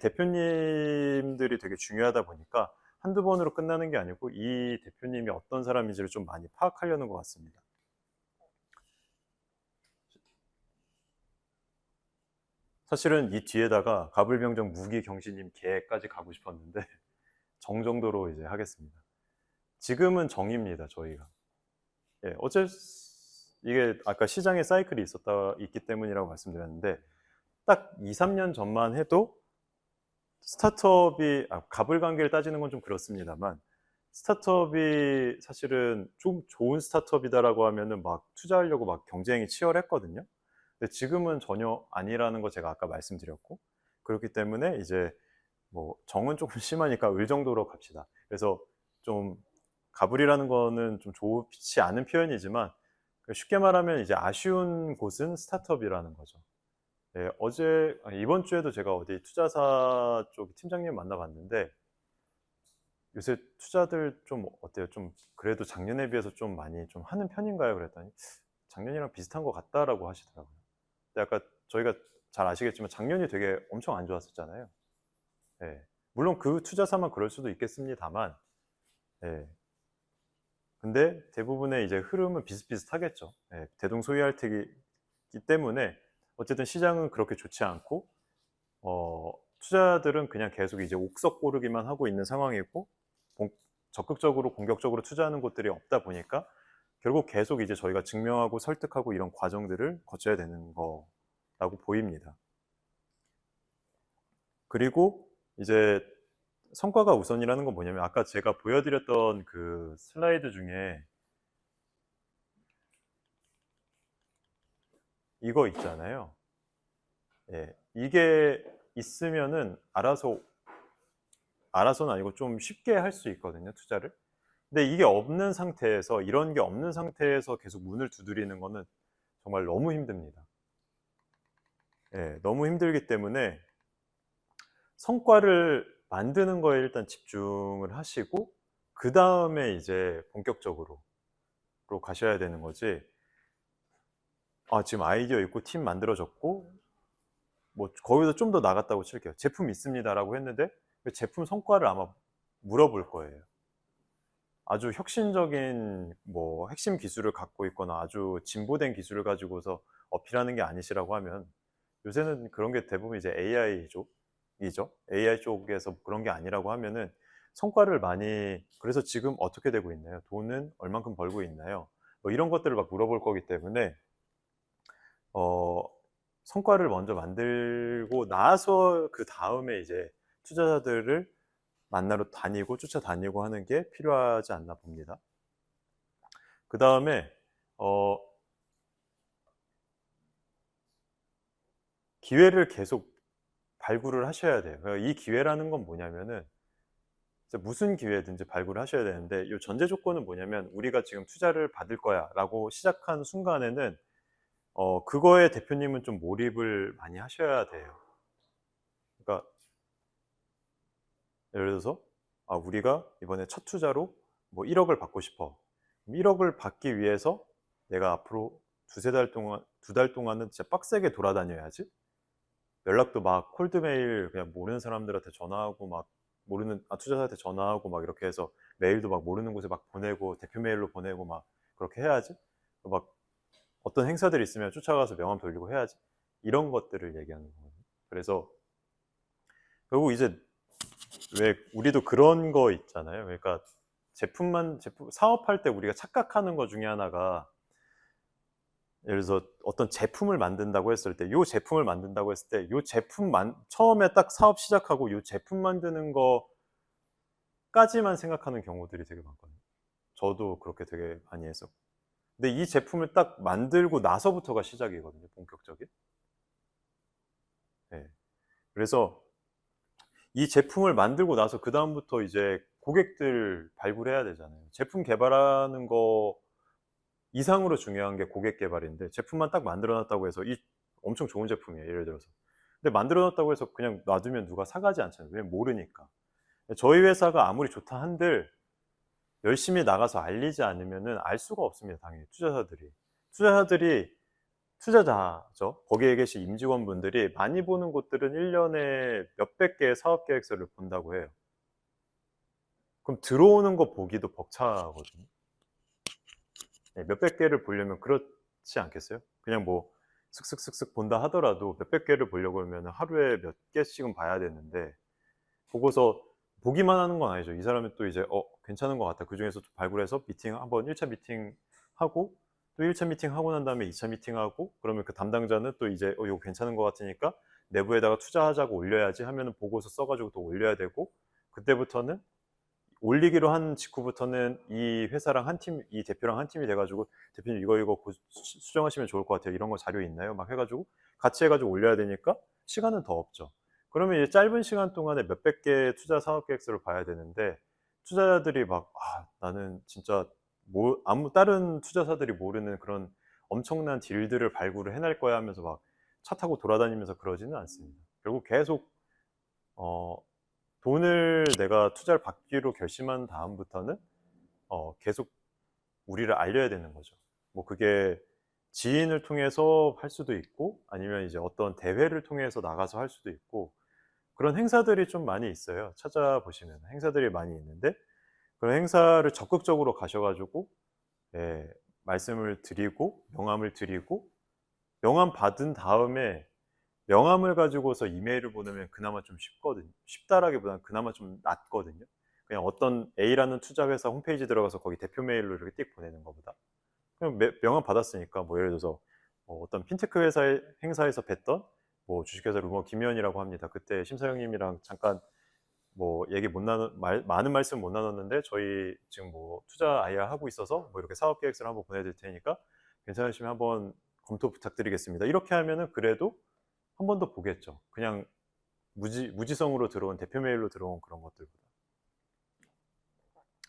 대표님들이 되게 중요하다 보니까 한두 번으로 끝나는 게 아니고 이 대표님이 어떤 사람인지를 좀 많이 파악하려는 것 같습니다. 사실은 이 뒤에다가 가불병정 무기경시님 개까지 가고 싶었는데 정정도로 이제 하겠습니다. 지금은 정입니다, 저희가. 예, 이게 아까 시장에 사이클이 있기 때문이라고 말씀드렸는데 딱 2, 3년 전만 해도 스타트업이 가불관계를 따지는 건 좀 그렇습니다만 스타트업이 사실은 좀 좋은 스타트업이다라고 하면은 막 투자하려고 막 경쟁이 치열했거든요. 근데 지금은 전혀 아니라는 거 제가 아까 말씀드렸고 그렇기 때문에 이제 뭐 정은 조금 심하니까 을 정도로 갑시다. 그래서 좀 가불이라는 거는 좀 좋지 않은 표현이지만 쉽게 말하면 이제 아쉬운 곳은 스타트업이라는 거죠. 네, 이번 주에도 제가 어디 투자사 쪽 팀장님 만나봤는데 요새 투자들 좀 어때요? 좀 그래도 작년에 비해서 좀 많이 좀 하는 편인가요? 그랬더니 작년이랑 비슷한 것 같다라고 하시더라고요. 근데 아까 저희가 잘 아시겠지만 작년이 되게 엄청 안 좋았었잖아요. 네. 물론 그 투자사만 그럴 수도 있겠습니다만, 네. 근데 대부분의 이제 흐름은 비슷비슷하겠죠. 네. 대동소이할 테기 때문에 어쨌든 시장은 그렇게 좋지 않고 투자들은 그냥 계속 이제 옥석 고르기만 하고 있는 상황이고 적극적으로 공격적으로 투자하는 곳들이 없다 보니까 결국 계속 이제 저희가 증명하고 설득하고 이런 과정들을 거쳐야 되는 거라고 보입니다. 그리고 이제 성과가 우선이라는 건 뭐냐면 아까 제가 보여드렸던 그 슬라이드 중에 이거 있잖아요. 예, 이게 있으면은 알아서는 아니고 좀 쉽게 할 수 있거든요, 투자를. 근데 이게 없는 상태에서, 이런 게 없는 상태에서 계속 문을 두드리는 거는 정말 너무 힘듭니다. 예, 너무 힘들기 때문에 성과를 만드는 거에 일단 집중을 하시고 그 다음에 이제 본격적으로 가셔야 되는 거지. 지금 아이디어 있고 팀 만들어졌고 뭐 거기서 좀 더 나갔다고 칠게요. 제품 있습니다라고 했는데 그 제품 성과를 아마 물어볼 거예요. 아주 혁신적인 뭐 핵심 기술을 갖고 있거나 아주 진보된 기술을 가지고서 어필하는 게 아니시라고 하면, 요새는 그런 게 대부분 이제 AI 쪽이죠. AI 쪽에서 그런 게 아니라고 하면은 성과를 많이, 그래서 지금 어떻게 되고 있나요? 돈은 얼만큼 벌고 있나요? 뭐 이런 것들을 막 물어볼 거기 때문에 성과를 먼저 만들고 나서 그 다음에 이제 투자자들을 만나러 다니고 쫓아다니고 하는 게 필요하지 않나 봅니다. 그 다음에 기회를 계속 발굴을 하셔야 돼요. 이 기회라는 건 뭐냐면은 무슨 기회든지 발굴을 하셔야 되는데, 이 전제 조건은 뭐냐면 우리가 지금 투자를 받을 거야 라고 시작한 순간에는 그거에 대표님은 좀 몰입을 많이 하셔야 돼요. 그러니까 예를 들어서 우리가 이번에 첫 투자로 뭐 1억을 받고 싶어. 1억을 받기 위해서 내가 앞으로 두 달 동안은 진짜 빡세게 돌아다녀야지. 연락도 막 콜드메일 그냥 모르는 사람들한테 전화하고 막 투자자한테 전화하고 막 이렇게 해서 메일도 막 모르는 곳에 막 보내고 대표 메일로 보내고 막 그렇게 해야지. 막 어떤 행사들이 있으면 쫓아가서 명함 돌리고 해야지. 이런 것들을 얘기하는 거거든요. 그래서 결국 이제 왜 우리도 그런 거 있잖아요. 그러니까 제품 사업할 때 우리가 착각하는 것 중에 하나가, 예를 들어서 어떤 제품을 만든다고 했을 때, 요 제품을 만든다고 했을 때, 요 처음에 딱 사업 시작하고 요 제품 만드는 거까지만 생각하는 경우들이 되게 많거든요. 저도 그렇게 되게 많이 했었고. 근데 이 제품을 딱 만들고 나서부터가 시작이거든요, 본격적인. 네. 그래서 이 제품을 만들고 나서 그 다음부터 이제 고객들 발굴해야 되잖아요. 제품 개발하는 거 이상으로 중요한 게 고객 개발인데, 제품만 딱 만들어 놨다고 해서 이 엄청 좋은 제품이에요, 예를 들어서. 근데 만들어 놨다고 해서 그냥 놔두면 누가 사가지 않잖아요. 왜냐면 모르니까. 저희 회사가 아무리 좋다 한들 열심히 나가서 알리지 않으면은 알 수가 없습니다, 당연히. 투자자죠. 거기에 계신 임직원분들이 많이 보는 곳들은 1년에 몇백 개의 사업 계획서를 본다고 해요. 그럼 들어오는 거 보기도 벅차거든요. 네, 몇백 개를 보려면 그렇지 않겠어요? 그냥 뭐 슥슥슥슥 본다 하더라도 몇백 개를 보려고 하면 하루에 몇 개씩은 봐야 되는데, 보고서 보기만 하는 건 아니죠. 이 사람이 또 이제 괜찮은 것 같다. 그중에서 발굴해서 한번 1차 미팅 하고, 또 1차 미팅 하고 난 다음에 2차 미팅 하고, 그러면 그 담당자는 또 이제 이거 괜찮은 것 같으니까 내부에다가 투자하자고 올려야지 하면은 보고서 써가지고 또 올려야 되고, 그때부터는 올리기로 한 직후부터는 이 회사랑 이 대표랑 한 팀이 돼가지고, 대표님 이거 수정하시면 좋을 것 같아요. 이런 거 자료 있나요? 막 해가지고 같이 해가지고 올려야 되니까 시간은 더 없죠. 그러면 이제 짧은 시간 동안에 몇백 개의 투자 사업 계획서를 봐야 되는데, 투자자들이 막 나는 진짜 다른 투자사들이 모르는 그런 엄청난 딜들을 발굴을 해낼 거야 하면서 막 차 타고 돌아다니면서 그러지는 않습니다. 결국 계속 돈을 내가 투자를 받기로 결심한 다음부터는 계속 우리를 알려야 되는 거죠. 뭐 그게 지인을 통해서 할 수도 있고, 아니면 이제 어떤 대회를 통해서 나가서 할 수도 있고, 그런 행사들이 좀 많이 있어요. 찾아보시면 행사들이 많이 있는데, 그런 행사를 적극적으로 가셔가지고 말씀을 드리고 명함을 드리고, 명함 받은 다음에 명함을 가지고서 이메일을 보내면 그나마 좀 쉽다라기보다는 그나마 좀 낫거든요. 그냥 어떤 A라는 투자회사 홈페이지 들어가서 거기 대표 메일로 이렇게 띡 보내는 것보다 그냥 명함 받았으니까 뭐 예를 들어서 어떤 핀테크 회사의 행사에서 뵀던 뭐 주식회사 루머 김현이라고 합니다. 그때 심사영님이랑 잠깐 뭐 얘기 못 나눴 많은 말씀 못 나눴는데 저희 지금 뭐 투자 IR 하고 있어서 뭐 이렇게 사업 계획서를 한번 보내드릴 테니까 괜찮으시면 한번 검토 부탁드리겠습니다. 이렇게 하면은 그래도 한 번 더 보겠죠. 그냥 무지성으로 들어온 대표 메일로 들어온 그런 것들보다.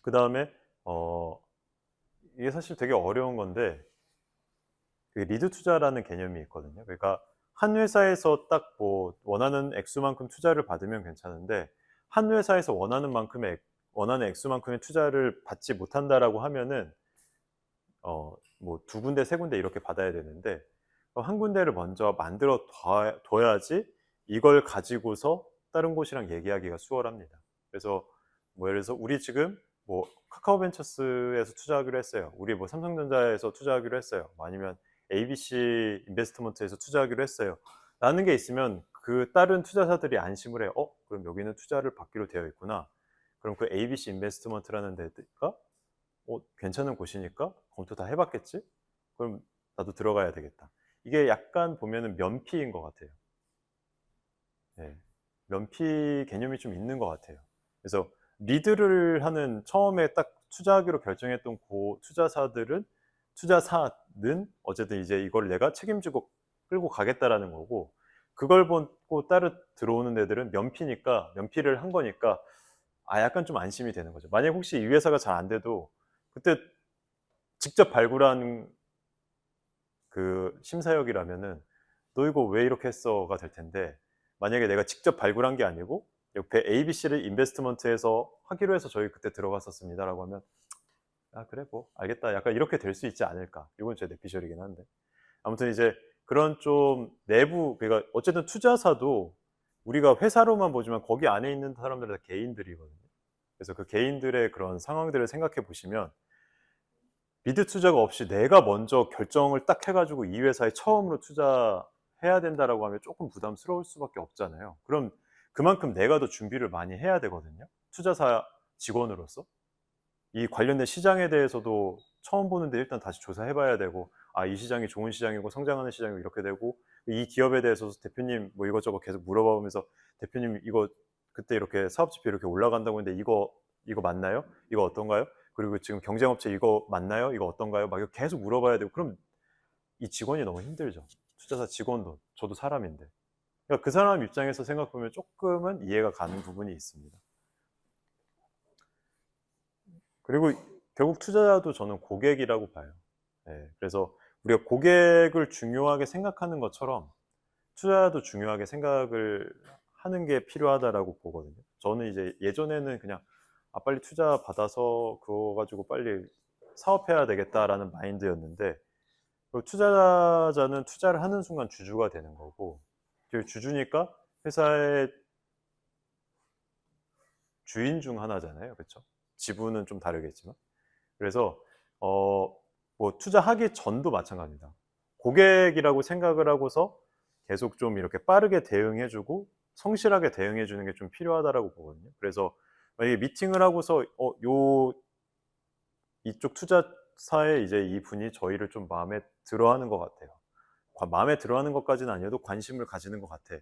그 다음에 이게 사실 되게 어려운 건데 그 리드 투자라는 개념이 있거든요. 그러니까 한 회사에서 딱 뭐 원하는 액수만큼 투자를 받으면 괜찮은데 한 회사에서 원하는 액수만큼의 투자를 받지 못한다라고 하면은 뭐 두 군데 세 군데 이렇게 받아야 되는데 한 군데를 먼저 만들어 둬야지 이걸 가지고서 다른 곳이랑 얘기하기가 수월합니다. 그래서 뭐 예를 들어서 우리 지금 뭐 카카오벤처스에서 투자하기로 했어요. 우리 뭐 삼성전자에서 투자하기로 했어요. 뭐 아니면 ABC 인베스트먼트에서 투자하기로 했어요. 라는 게 있으면 그 다른 투자사들이 안심을 해요. 그럼 여기는 투자를 받기로 되어 있구나. 그럼 그 ABC 인베스트먼트라는 데가 괜찮은 곳이니까 검토 다 해봤겠지? 그럼 나도 들어가야 되겠다. 이게 약간 보면은 면피인 것 같아요. 네, 면피 개념이 좀 있는 것 같아요. 그래서 리드를 하는 처음에 딱 투자하기로 결정했던 투자사는 어쨌든 이제 이걸 내가 책임지고 끌고 가겠다라는 거고 그걸 보고 따로 들어오는 애들은 면피를 한 거니까 약간 좀 안심이 되는 거죠. 만약 혹시 이 회사가 잘 안 돼도 그때 직접 발굴한 그 심사역이라면은 너 이거 왜 이렇게 했어가 될 텐데 만약에 내가 직접 발굴한 게 아니고 옆에 ABC를 인베스트먼트에서 하기로 해서 저희 그때 들어갔었습니다라고 하면 그래 뭐 알겠다 약간 이렇게 될 수 있지 않을까. 이건 제 내피셜이긴 한데 아무튼 이제 그런 좀 내부 그러니까 어쨌든 투자사도 우리가 회사로만 보지만 거기 안에 있는 사람들은 다 개인들이거든요. 그래서 그 개인들의 그런 상황들을 생각해 보시면 리드 투자가 없이 내가 먼저 결정을 딱 해가지고 이 회사에 처음으로 투자해야 된다라고 하면 조금 부담스러울 수밖에 없잖아요. 그럼 그만큼 내가 더 준비를 많이 해야 되거든요. 투자사 직원으로서. 이 관련된 시장에 대해서도 처음 보는데 일단 다시 조사해봐야 되고 이 시장이 좋은 시장이고 성장하는 시장이고 이렇게 되고 이 기업에 대해서 대표님 뭐 이것저것 계속 물어보면서 대표님 이거 그때 이렇게 사업지표 이렇게 올라간다고 했는데 이거 맞나요? 이거 어떤가요? 그리고 지금 경쟁업체 이거 맞나요? 이거 어떤가요? 막 이거 계속 물어봐야 되고 그럼 이 직원이 너무 힘들죠. 투자사 직원도 저도 사람인데 그러니까 그 사람 입장에서 생각해보면 조금은 이해가 가는 부분이 있습니다. 그리고 결국 투자자도 저는 고객이라고 봐요. 그래서 우리가 고객을 중요하게 생각하는 것처럼 투자자도 중요하게 생각을 하는 게 필요하다라고 보거든요. 저는 이제 예전에는 그냥 빨리 투자 받아서 그거 가지고 빨리 사업해야 되겠다라는 마인드였는데 투자자는 투자를 하는 순간 주주가 되는 거고 주주니까 회사의 주인 중 하나잖아요. 그렇죠? 지분은 좀 다르겠지만 그래서 뭐 투자하기 전도 마찬가지입니다. 고객이라고 생각을 하고서 계속 좀 이렇게 빠르게 대응해주고 성실하게 대응해주는 게 좀 필요하다라고 보거든요. 그래서 만약에 미팅을 하고서 이쪽 투자사에 이제 이분이 저희를 좀 마음에 들어하는 것 같아요. 마음에 들어하는 것까지는 아니어도 관심을 가지는 것 같아.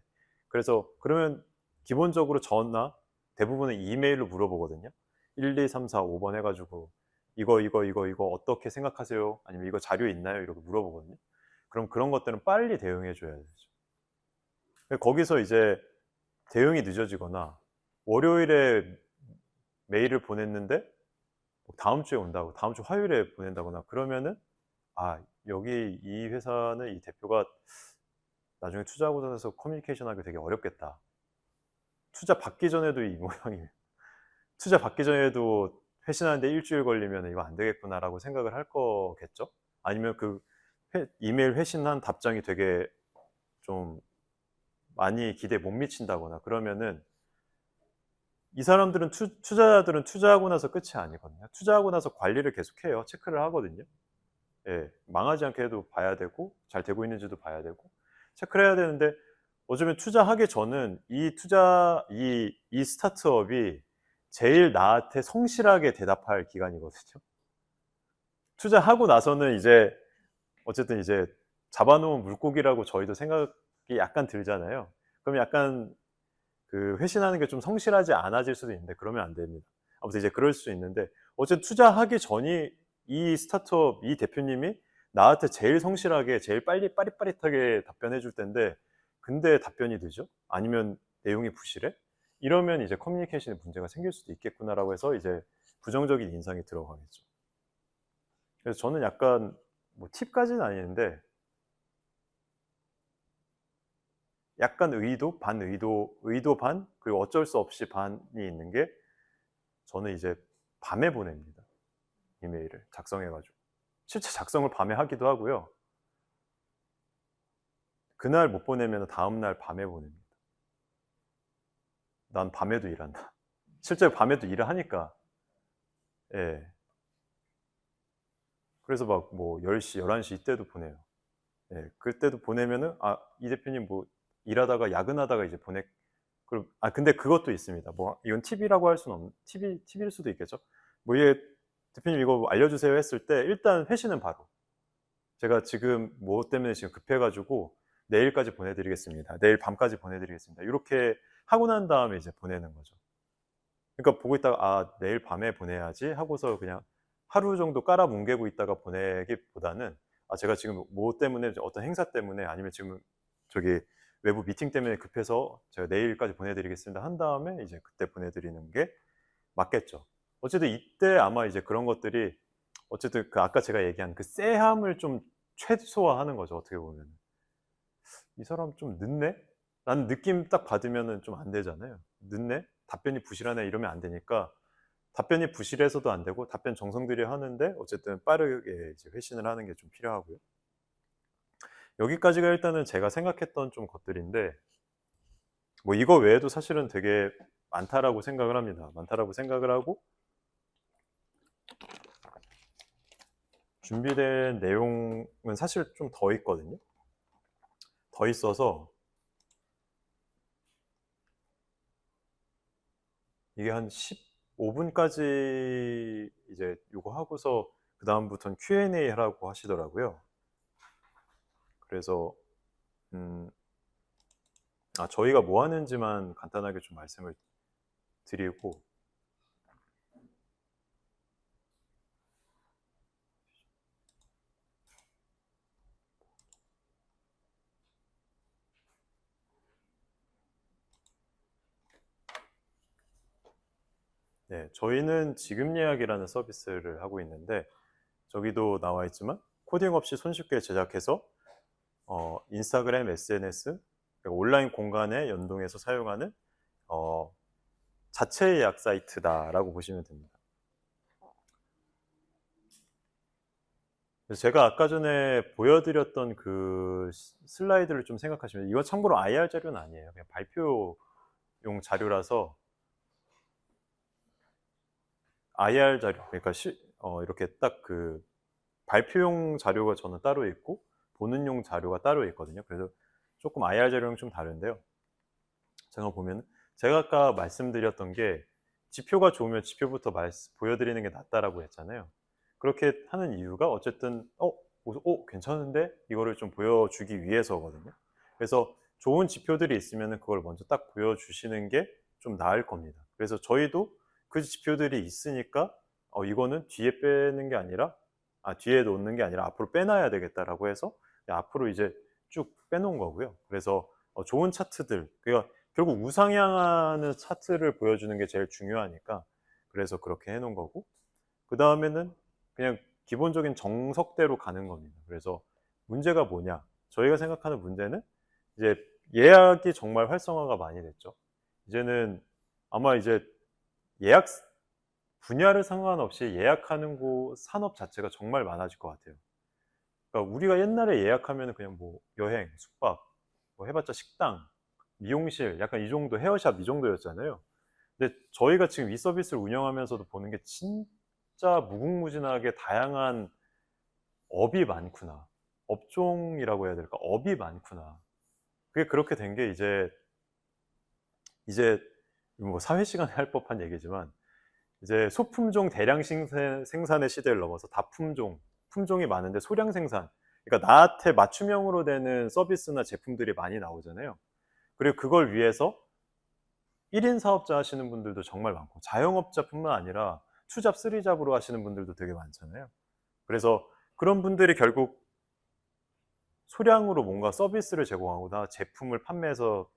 그래서 그러면 기본적으로 저나 대부분은 이메일로 물어보거든요. 1, 2, 3, 4, 5번 해가지고 이거 어떻게 생각하세요? 아니면 이거 자료 있나요? 이렇게 물어보거든요. 그럼 그런 것들은 빨리 대응해 줘야 되죠. 거기서 이제 대응이 늦어지거나 월요일에 메일을 보냈는데 다음 주에 온다고 다음 주 화요일에 보낸다거나 그러면은 여기 이 회사는 이 대표가 나중에 투자하고 나서 커뮤니케이션 하기 되게 어렵겠다. 투자 받기 전에도 이 모양이에요. 투자 받기 전에도 회신하는데 일주일 걸리면 이거 안 되겠구나라고 생각을 할 거겠죠? 아니면 그 이메일 회신한 답장이 되게 좀 많이 기대에 못 미친다거나 그러면은 이 사람들은 투자자들은 투자하고 나서 끝이 아니거든요. 투자하고 나서 관리를 계속해요. 체크를 하거든요. 망하지 않게 해도 봐야 되고 잘 되고 있는지도 봐야 되고 체크를 해야 되는데 어쩌면 투자하기 전은 이 스타트업이 제일 나한테 성실하게 대답할 기간이거든요. 투자하고 나서는 이제 어쨌든 이제 잡아놓은 물고기라고 저희도 생각이 약간 들잖아요. 그럼 약간 그 회신하는 게 좀 성실하지 않아질 수도 있는데 그러면 안 됩니다. 아무튼 이제 그럴 수 있는데 어쨌든 투자하기 전이 이 스타트업 이 대표님이 나한테 제일 성실하게 제일 빨리 빠릿빠릿하게 답변해 줄 텐데 근데 답변이 늦어? 아니면 내용이 부실해? 이러면 이제 커뮤니케이션에 문제가 생길 수도 있겠구나라고 해서 이제 부정적인 인상이 들어가겠죠. 그래서 저는 약간 뭐 팁까지는 아니는데 약간 의도, 반의도, 의도 반, 그리고 어쩔 수 없이 반이 있는 게 저는 이제 밤에 보냅니다. 이메일을 작성해가지고. 실제 작성을 밤에 하기도 하고요. 그날 못 보내면 다음날 밤에 보냅니다. 난 밤에도 일한다. 실제 밤에도 일을 하니까. 예. 그래서 막 뭐 10시, 11시 이때도 보내요. 예. 그때도 보내면은, 아, 이 대표님 뭐 일하다가 야근하다가 이제 근데 그것도 있습니다. 뭐, 이건 팁이라고 할 수는 없는, 팁일 수도 있겠죠. 뭐, 대표님 이거 알려주세요 했을 때, 일단 회신은 바로. 제가 지금 뭐 때문에 지금 급해가지고, 내일까지 보내드리겠습니다. 내일 밤까지 보내드리겠습니다. 이렇게 하고 난 다음에 이제 보내는 거죠. 그러니까 보고 있다가, 아, 내일 밤에 보내야지 하고서 그냥 하루 정도 깔아 뭉개고 있다가 보내기보다는, 아, 제가 지금 뭐 때문에, 어떤 행사 때문에, 아니면 지금 저기 외부 미팅 때문에 급해서 제가 내일까지 보내드리겠습니다 한 다음에 이제 그때 보내드리는 게 맞겠죠. 어쨌든 이때 아마 이제 그런 것들이 어쨌든 그 아까 제가 얘기한 그 쎄함을 좀 최소화하는 거죠. 어떻게 보면 이 사람 좀 늦네? 라는 느낌 딱 받으면은 좀 안 되잖아요. 늦네? 답변이 부실하네? 이러면 안 되니까 답변이 부실해서도 안 되고 답변 정성 들여 하는데 어쨌든 빠르게 이제 회신을 하는 게 좀 필요하고요. 여기까지가 일단은 제가 생각했던 좀 것들인데 뭐 이거 외에도 사실은 되게 많다라고 생각을 합니다. 많다라고 생각을 하고 준비된 내용은 사실 좀 더 있거든요. 더 있어서 이게 한 15분까지 이제 요거 하고서 그 다음부터는 Q&A 하라고 하시더라고요. 그래서 저희가 뭐 하는지만 간단하게 좀 말씀을 드리고 네, 저희는 지금 예약이라는 서비스를 하고 있는데 저기도 나와 있지만 코딩 없이 손쉽게 제작해서 인스타그램, SNS, 온라인 공간에 연동해서 사용하는 자체 예약 사이트다라고 보시면 됩니다. 그래서 제가 아까 전에 보여드렸던 그 슬라이드를 좀 생각하시면 이건 참고로 IR 자료는 아니에요. 그냥 발표용 자료라서 IR 자료, 그러니까 이렇게 딱 그 발표용 자료가 저는 따로 있고 보는 용 자료가 따로 있거든요. 그래서 조금 IR 자료랑 좀 다른데요. 제가 보면 제가 아까 말씀드렸던 게 지표가 좋으면 지표부터 보여드리는 게 낫다라고 했잖아요. 그렇게 하는 이유가 어쨌든 괜찮은데 이거를 좀 보여주기 위해서거든요. 그래서 좋은 지표들이 있으면 그걸 먼저 딱 보여주시는 게 좀 나을 겁니다. 그래서 저희도 그 지표들이 있으니까 이거는 뒤에 빼는 게 아니라 뒤에 놓는 게 아니라 앞으로 빼놔야 되겠다라고 해서 앞으로 이제 쭉 빼놓은 거고요. 그래서 좋은 차트들, 그러니까 결국 우상향하는 차트를 보여주는 게 제일 중요하니까 그래서 그렇게 해놓은 거고 그 다음에는 그냥 기본적인 정석대로 가는 겁니다. 그래서 문제가 뭐냐? 저희가 생각하는 문제는 이제 예약이 정말 활성화가 많이 됐죠. 이제는 아마 이제 예약 분야를 상관없이 예약하는 곳 산업 자체가 정말 많아질 것 같아요. 그러니까 우리가 옛날에 예약하면 그냥 뭐 여행, 숙박, 뭐 해봤자 식당, 미용실, 약간 이 정도, 헤어샵 이 정도였잖아요. 근데 저희가 지금 이 서비스를 운영하면서도 보는 게 진짜 무궁무진하게 다양한 업이 많구나. 업종이라고 해야 될까? 업이 많구나. 그게 그렇게 된 게 이제 뭐 사회 시간에 할 법한 얘기지만 이제 소품종 대량 생산의 시대를 넘어서 다품종, 품종이 많은데 소량 생산. 그러니까 나한테 맞춤형으로 되는 서비스나 제품들이 많이 나오잖아요. 그리고 그걸 위해서 1인 사업자 하시는 분들도 정말 많고, 자영업자뿐만 아니라 투잡, 쓰리잡으로 하시는 분들도 되게 많잖아요. 그래서 그런 분들이 결국 소량으로 뭔가 서비스를 제공하거나 제품을 판매해서,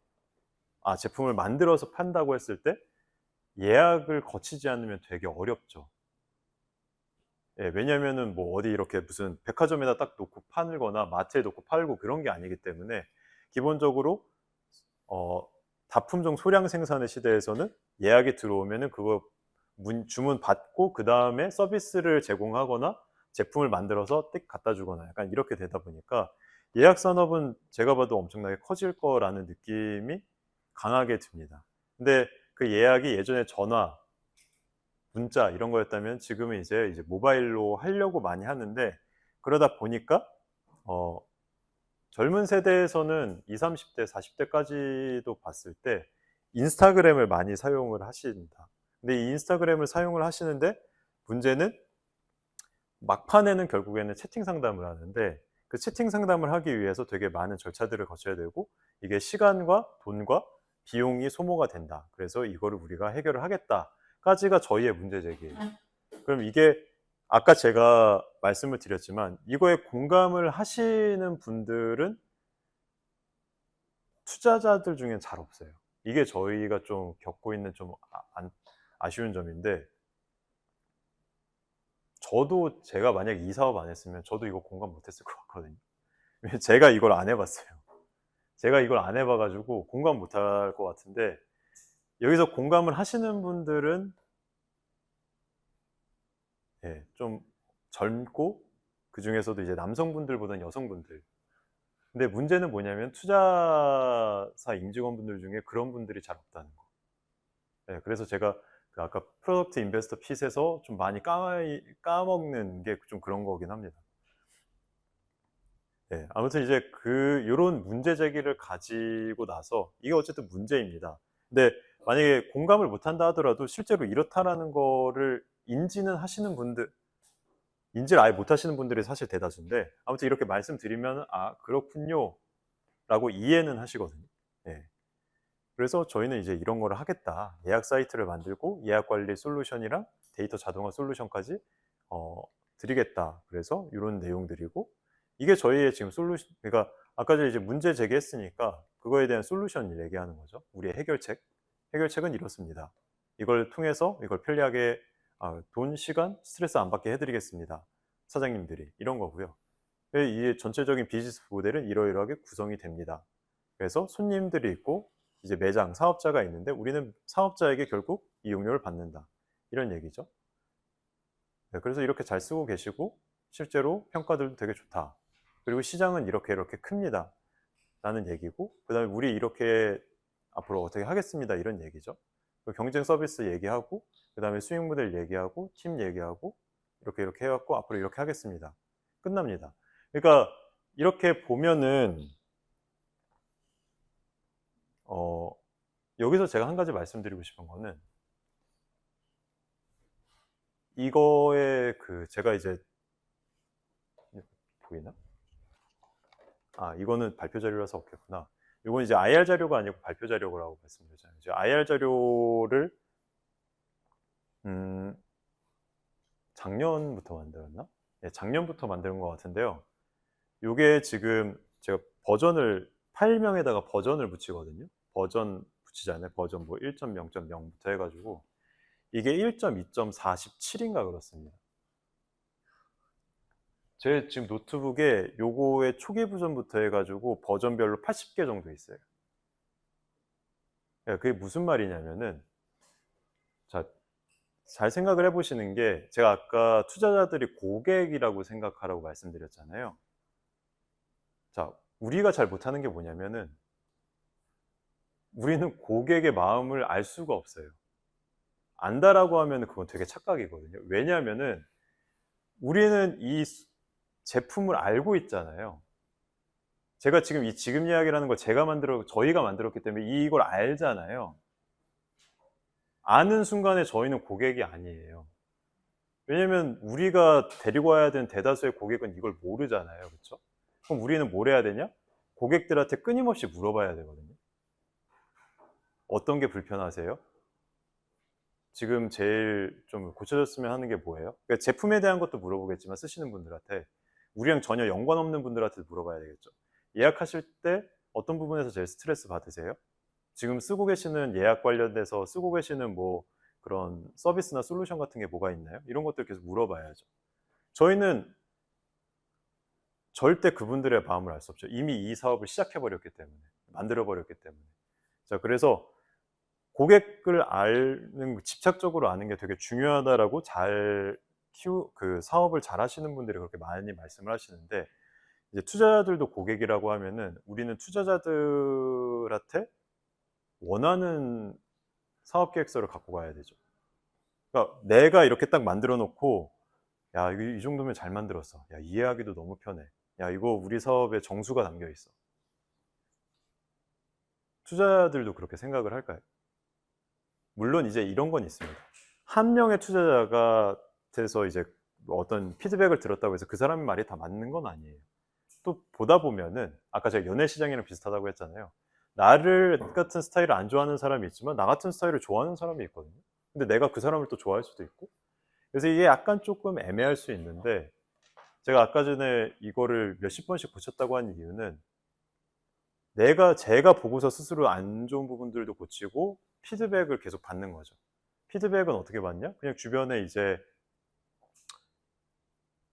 제품을 만들어서 판다고 했을 때 예약을 거치지 않으면 되게 어렵죠. 예, 왜냐면은 뭐 어디 이렇게 무슨 백화점에다 딱 놓고 팔거나 마트에 놓고 팔고 그런 게 아니기 때문에, 기본적으로 다품종 소량 생산의 시대에서는 예약이 들어오면은 그거 주문 받고 그 다음에 서비스를 제공하거나 제품을 만들어서 띡 갖다 주거나 약간 이렇게 되다 보니까 예약 산업은 제가 봐도 엄청나게 커질 거라는 느낌이 강하게 듭니다. 근데 그 예약이 예전에 전화, 문자 이런 거였다면 지금은 이제 모바일로 하려고 많이 하는데, 그러다 보니까 젊은 세대에서는 20, 30대, 40대까지도 봤을 때 인스타그램을 많이 사용을 하신다. 근데 이 인스타그램을 사용을 하시는데 문제는 막판에는 결국에는 채팅 상담을 하는데, 그 채팅 상담을 하기 위해서 되게 많은 절차들을 거쳐야 되고 이게 시간과 돈과 비용이 소모가 된다. 그래서 이거를 우리가 해결을 하겠다까지가 저희의 문제 제기예요. 그럼 이게 아까 제가 말씀을 드렸지만 이거에 공감을 하시는 분들은 투자자들 중엔 잘 없어요. 이게 저희가 좀 겪고 있는 좀 아쉬운 점인데, 저도 제가 만약에 이 사업 안 했으면 저도 이거 공감 못 했을 것 같거든요. 제가 이걸 안 해봤어요. 제가 이걸 안 해봐가지고 공감 못 할 것 같은데, 여기서 공감을 하시는 분들은 좀 젊고 그 중에서도 이제 남성분들보다는 여성분들. 근데 문제는 뭐냐면 투자사 임직원분들 중에 그런 분들이 잘 없다는 거. 그래서 제가 그 아까 프로덕트 인베스터 핏에서 좀 많이 까먹는 게 좀 그런 거긴 합니다. 아무튼 이제 요런 문제 제기를 가지고 나서 이게 어쨌든 문제입니다. 근데 만약에 공감을 못 한다 하더라도 실제로 이렇다라는 거를 인지는 하시는 분들, 인지를 아예 못 하시는 분들이 사실 대다수인데, 아무튼 이렇게 말씀드리면 그렇군요 라고 이해는 하시거든요. 그래서 저희는 이제 이런 거를 하겠다. 예약 사이트를 만들고 예약 관리 솔루션이랑 데이터 자동화 솔루션까지 드리겠다. 그래서 이런 내용들이고, 이게 저희의 지금 솔루션, 그러니까 아까 전에 이제 문제 제기했으니까 그거에 대한 솔루션을 얘기하는 거죠. 우리의 해결책. 해결책은 이렇습니다. 이걸 통해서 이걸 편리하게 돈, 시간, 스트레스 안 받게 해드리겠습니다. 사장님들이. 이런 거고요. 이 전체적인 비즈니스 모델은 이러이러하게 구성이 됩니다. 그래서 손님들이 있고 이제 매장, 사업자가 있는데 우리는 사업자에게 결국 이용료를 받는다. 이런 얘기죠. 그래서 이렇게 잘 쓰고 계시고 실제로 평가들도 되게 좋다. 그리고 시장은 이렇게 큽니다. 라는 얘기고, 그 다음에 우리 이렇게 앞으로 어떻게 하겠습니다. 이런 얘기죠. 경쟁 서비스 얘기하고, 그 다음에 수익 모델 얘기하고, 팀 얘기하고, 이렇게 해갖고 앞으로 이렇게 하겠습니다. 끝납니다. 그러니까 이렇게 보면은 여기서 제가 한 가지 말씀드리고 싶은 거는, 이거에 제가 이제 보이나? 이거는 발표 자료라서 없겠구나. 이건 이제 IR 자료가 아니고 발표 자료라고 말씀드렸잖아요. 이제 IR 자료를 작년부터 만들었나? 작년부터 만든 것 같은데요. 이게 지금 제가 파일명에다가 버전을 붙이거든요. 버전 붙이잖아요. 버전 뭐 1.0.0부터 해가지고 이게 1.2.47인가 그렇습니다. 제 지금 노트북에 요거의 초기 버전부터 해가지고 버전별로 80개 정도 있어요. 그게 무슨 말이냐면은, 자, 잘 생각을 해보시는 게, 제가 아까 투자자들이 고객이라고 생각하라고 말씀드렸잖아요. 자, 우리가 잘 못하는 게 뭐냐면은, 우리는 고객의 마음을 알 수가 없어요. 안다라고 하면 그건 되게 착각이거든요. 왜냐하면은 우리는 이 제품을 알고 있잖아요. 제가 지금 이 지금 이야기라는 걸 저희가 만들었기 때문에 이걸 알잖아요. 아는 순간에 저희는 고객이 아니에요. 왜냐면 우리가 데리고 와야 되는 대다수의 고객은 이걸 모르잖아요. 그렇죠? 그럼 우리는 뭘 해야 되냐? 고객들한테 끊임없이 물어봐야 되거든요. 어떤 게 불편하세요? 지금 제일 좀 고쳐졌으면 하는 게 뭐예요? 그러니까 제품에 대한 것도 물어보겠지만 쓰시는 분들한테, 우리랑 전혀 연관 없는 분들한테 물어봐야 되겠죠. 예약하실 때 어떤 부분에서 제일 스트레스 받으세요? 지금 쓰고 계시는 예약 관련돼서 쓰고 계시는 뭐 그런 서비스나 솔루션 같은 게 뭐가 있나요? 이런 것들 계속 물어봐야죠. 저희는 절대 그분들의 마음을 알 수 없죠. 이미 이 사업을 시작해 버렸기 때문에, 만들어 버렸기 때문에. 자, 그래서 고객을 아는, 집착적으로 아는 게 되게 중요하다라고 그 사업을 잘 하시는 분들이 그렇게 많이 말씀을 하시는데, 이제 투자자들도 고객이라고 하면은 우리는 투자자들한테 원하는 사업 계획서를 갖고 가야 되죠. 그러니까 내가 이렇게 딱 만들어 놓고, 야, 이 정도면 잘 만들었어. 야, 이해하기도 너무 편해. 야, 이거 우리 사업에 정수가 담겨 있어. 투자자들도 그렇게 생각을 할까요? 물론 이제 이런 건 있습니다. 한 명의 투자자가 돼서 이제 어떤 피드백을 들었다고 해서 그 사람의 말이 다 맞는 건 아니에요. 또 보다 보면은 아까 제가 연애 시장이랑 비슷하다고 했잖아요. 나를 같은 스타일을 안 좋아하는 사람이 있지만 나 같은 스타일을 좋아하는 사람이 있거든요. 근데 내가 그 사람을 또 좋아할 수도 있고. 그래서 이게 약간 조금 애매할 수 있는데, 제가 아까 전에 이거를 몇십 번씩 고쳤다고 한 이유는 제가 보고서 스스로 안 좋은 부분들도 고치고 피드백을 계속 받는 거죠. 피드백은 어떻게 받냐? 그냥 주변에 이제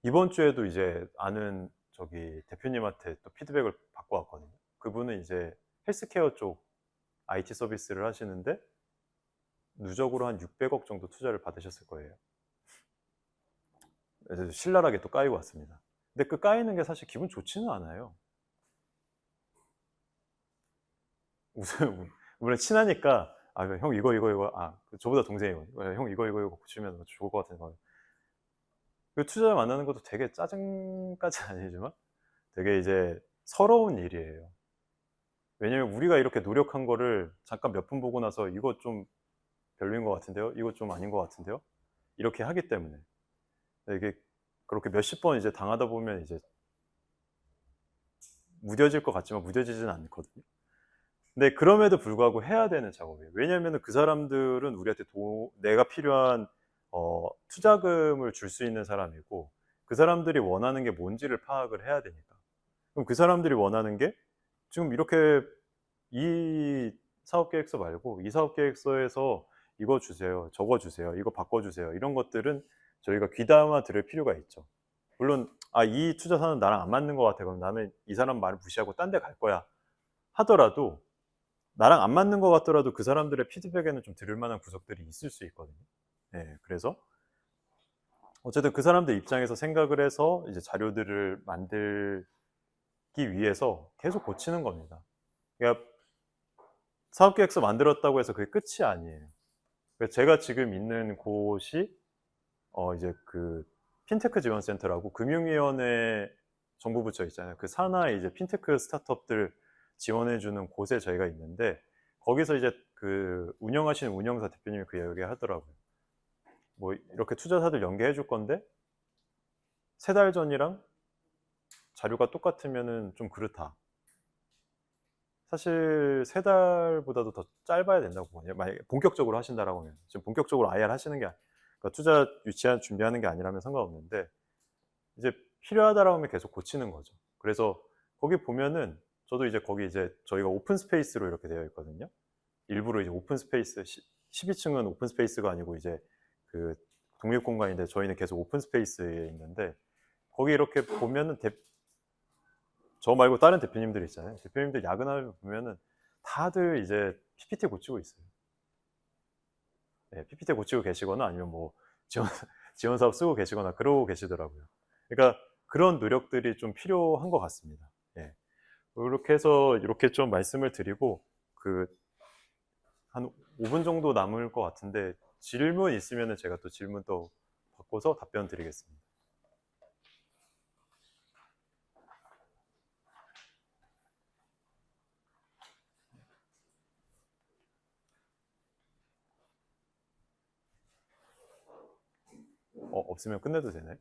이번 주에도 이제 아는 저기 대표님한테 또 피드백을 받고 왔거든요. 그분은 이제 헬스케어 쪽 IT 서비스를 하시는데 누적으로 한 600억 정도 투자를 받으셨을 거예요. 그래서 신랄하게 또 까이고 왔습니다. 근데 그 까이는 게 사실 기분 좋지는 않아요. 우선 물론 친하니까, 아, 형 이거, 아, 저보다 동생이거든요. 형 이거 고치면 좋을 것 같은 거. 그 투자 만나는 것도 되게 짜증까지 아니지만 되게 이제 서러운 일이에요. 왜냐면 우리가 이렇게 노력한 거를 잠깐 몇 분 보고 나서 이거 좀 별로인 것 같은데요? 이거 좀 아닌 것 같은데요? 이렇게 하기 때문에. 이게 그렇게 몇십 번 이제 당하다 보면 이제 무뎌질 것 같지만 무뎌지지는 않거든요. 근데 그럼에도 불구하고 해야 되는 작업이에요. 왜냐하면 그 사람들은 우리한테 내가 필요한 투자금을 줄 수 있는 사람이고, 그 사람들이 원하는 게 뭔지를 파악을 해야 되니까. 그럼 그 사람들이 원하는 게 지금 이렇게 이 사업계획서 말고 이 사업계획서에서 이거 주세요, 저거 주세요, 이거 바꿔주세요, 이런 것들은 저희가 귀담아 들을 필요가 있죠. 물론 이 투자사는 나랑 안 맞는 것 같아, 그럼 나는 이 사람 말을 무시하고 딴 데 갈 거야 하더라도, 나랑 안 맞는 것 같더라도 그 사람들의 피드백에는 좀 들을 만한 구석들이 있을 수 있거든요. 네, 그래서 어쨌든 그 사람들 입장에서 생각을 해서 이제 자료들을 만들기 위해서 계속 고치는 겁니다. 그러니까 사업계획서 만들었다고 해서 그게 끝이 아니에요. 그러니까 제가 지금 있는 곳이 이제 그 핀테크 지원센터라고 금융위원회 정부부처 있잖아요. 그 산하에 이제 핀테크 스타트업들 지원해주는 곳에 저희가 있는데, 거기서 이제 그 운영하시는 운영사 대표님이 그 얘기 하더라고요. 뭐 이렇게 투자사들 연계해 줄 건데 3달 전이랑 자료가 똑같으면은 좀 그렇다. 사실 3달보다도 더 짧아야 된다고 보거든요. 만약에 본격적으로 하신다라고 하면. 지금 본격적으로 IR 하시는 게 그러니까 투자 유치한 준비하는 게 아니라면 상관없는데, 이제 필요하다라고 하면 계속 고치는 거죠. 그래서 거기 보면은 저도 이제 거기 이제 저희가 오픈 스페이스로 이렇게 되어 있거든요. 일부러 이제 오픈 스페이스 12층은 오픈 스페이스가 아니고 이제 그 독립 공간인데 저희는 계속 오픈 스페이스에 있는데, 거기 이렇게 보면은 저 말고 다른 대표님들 있잖아요. 대표님들 야근하면 보면은 다들 이제 PPT 고치고 있어요. 네, PPT 고치고 계시거나 아니면 뭐 지원 사업 쓰고 계시거나 그러고 계시더라고요. 그러니까 그런 노력들이 좀 필요한 것 같습니다. 예. 이렇게 해서 이렇게 좀 말씀을 드리고, 한 5분 정도 남을 것 같은데 질문 있으면 제가 또 질문 또 바꿔서 답변 드리겠습니다. 없으면 끝내도 되나요?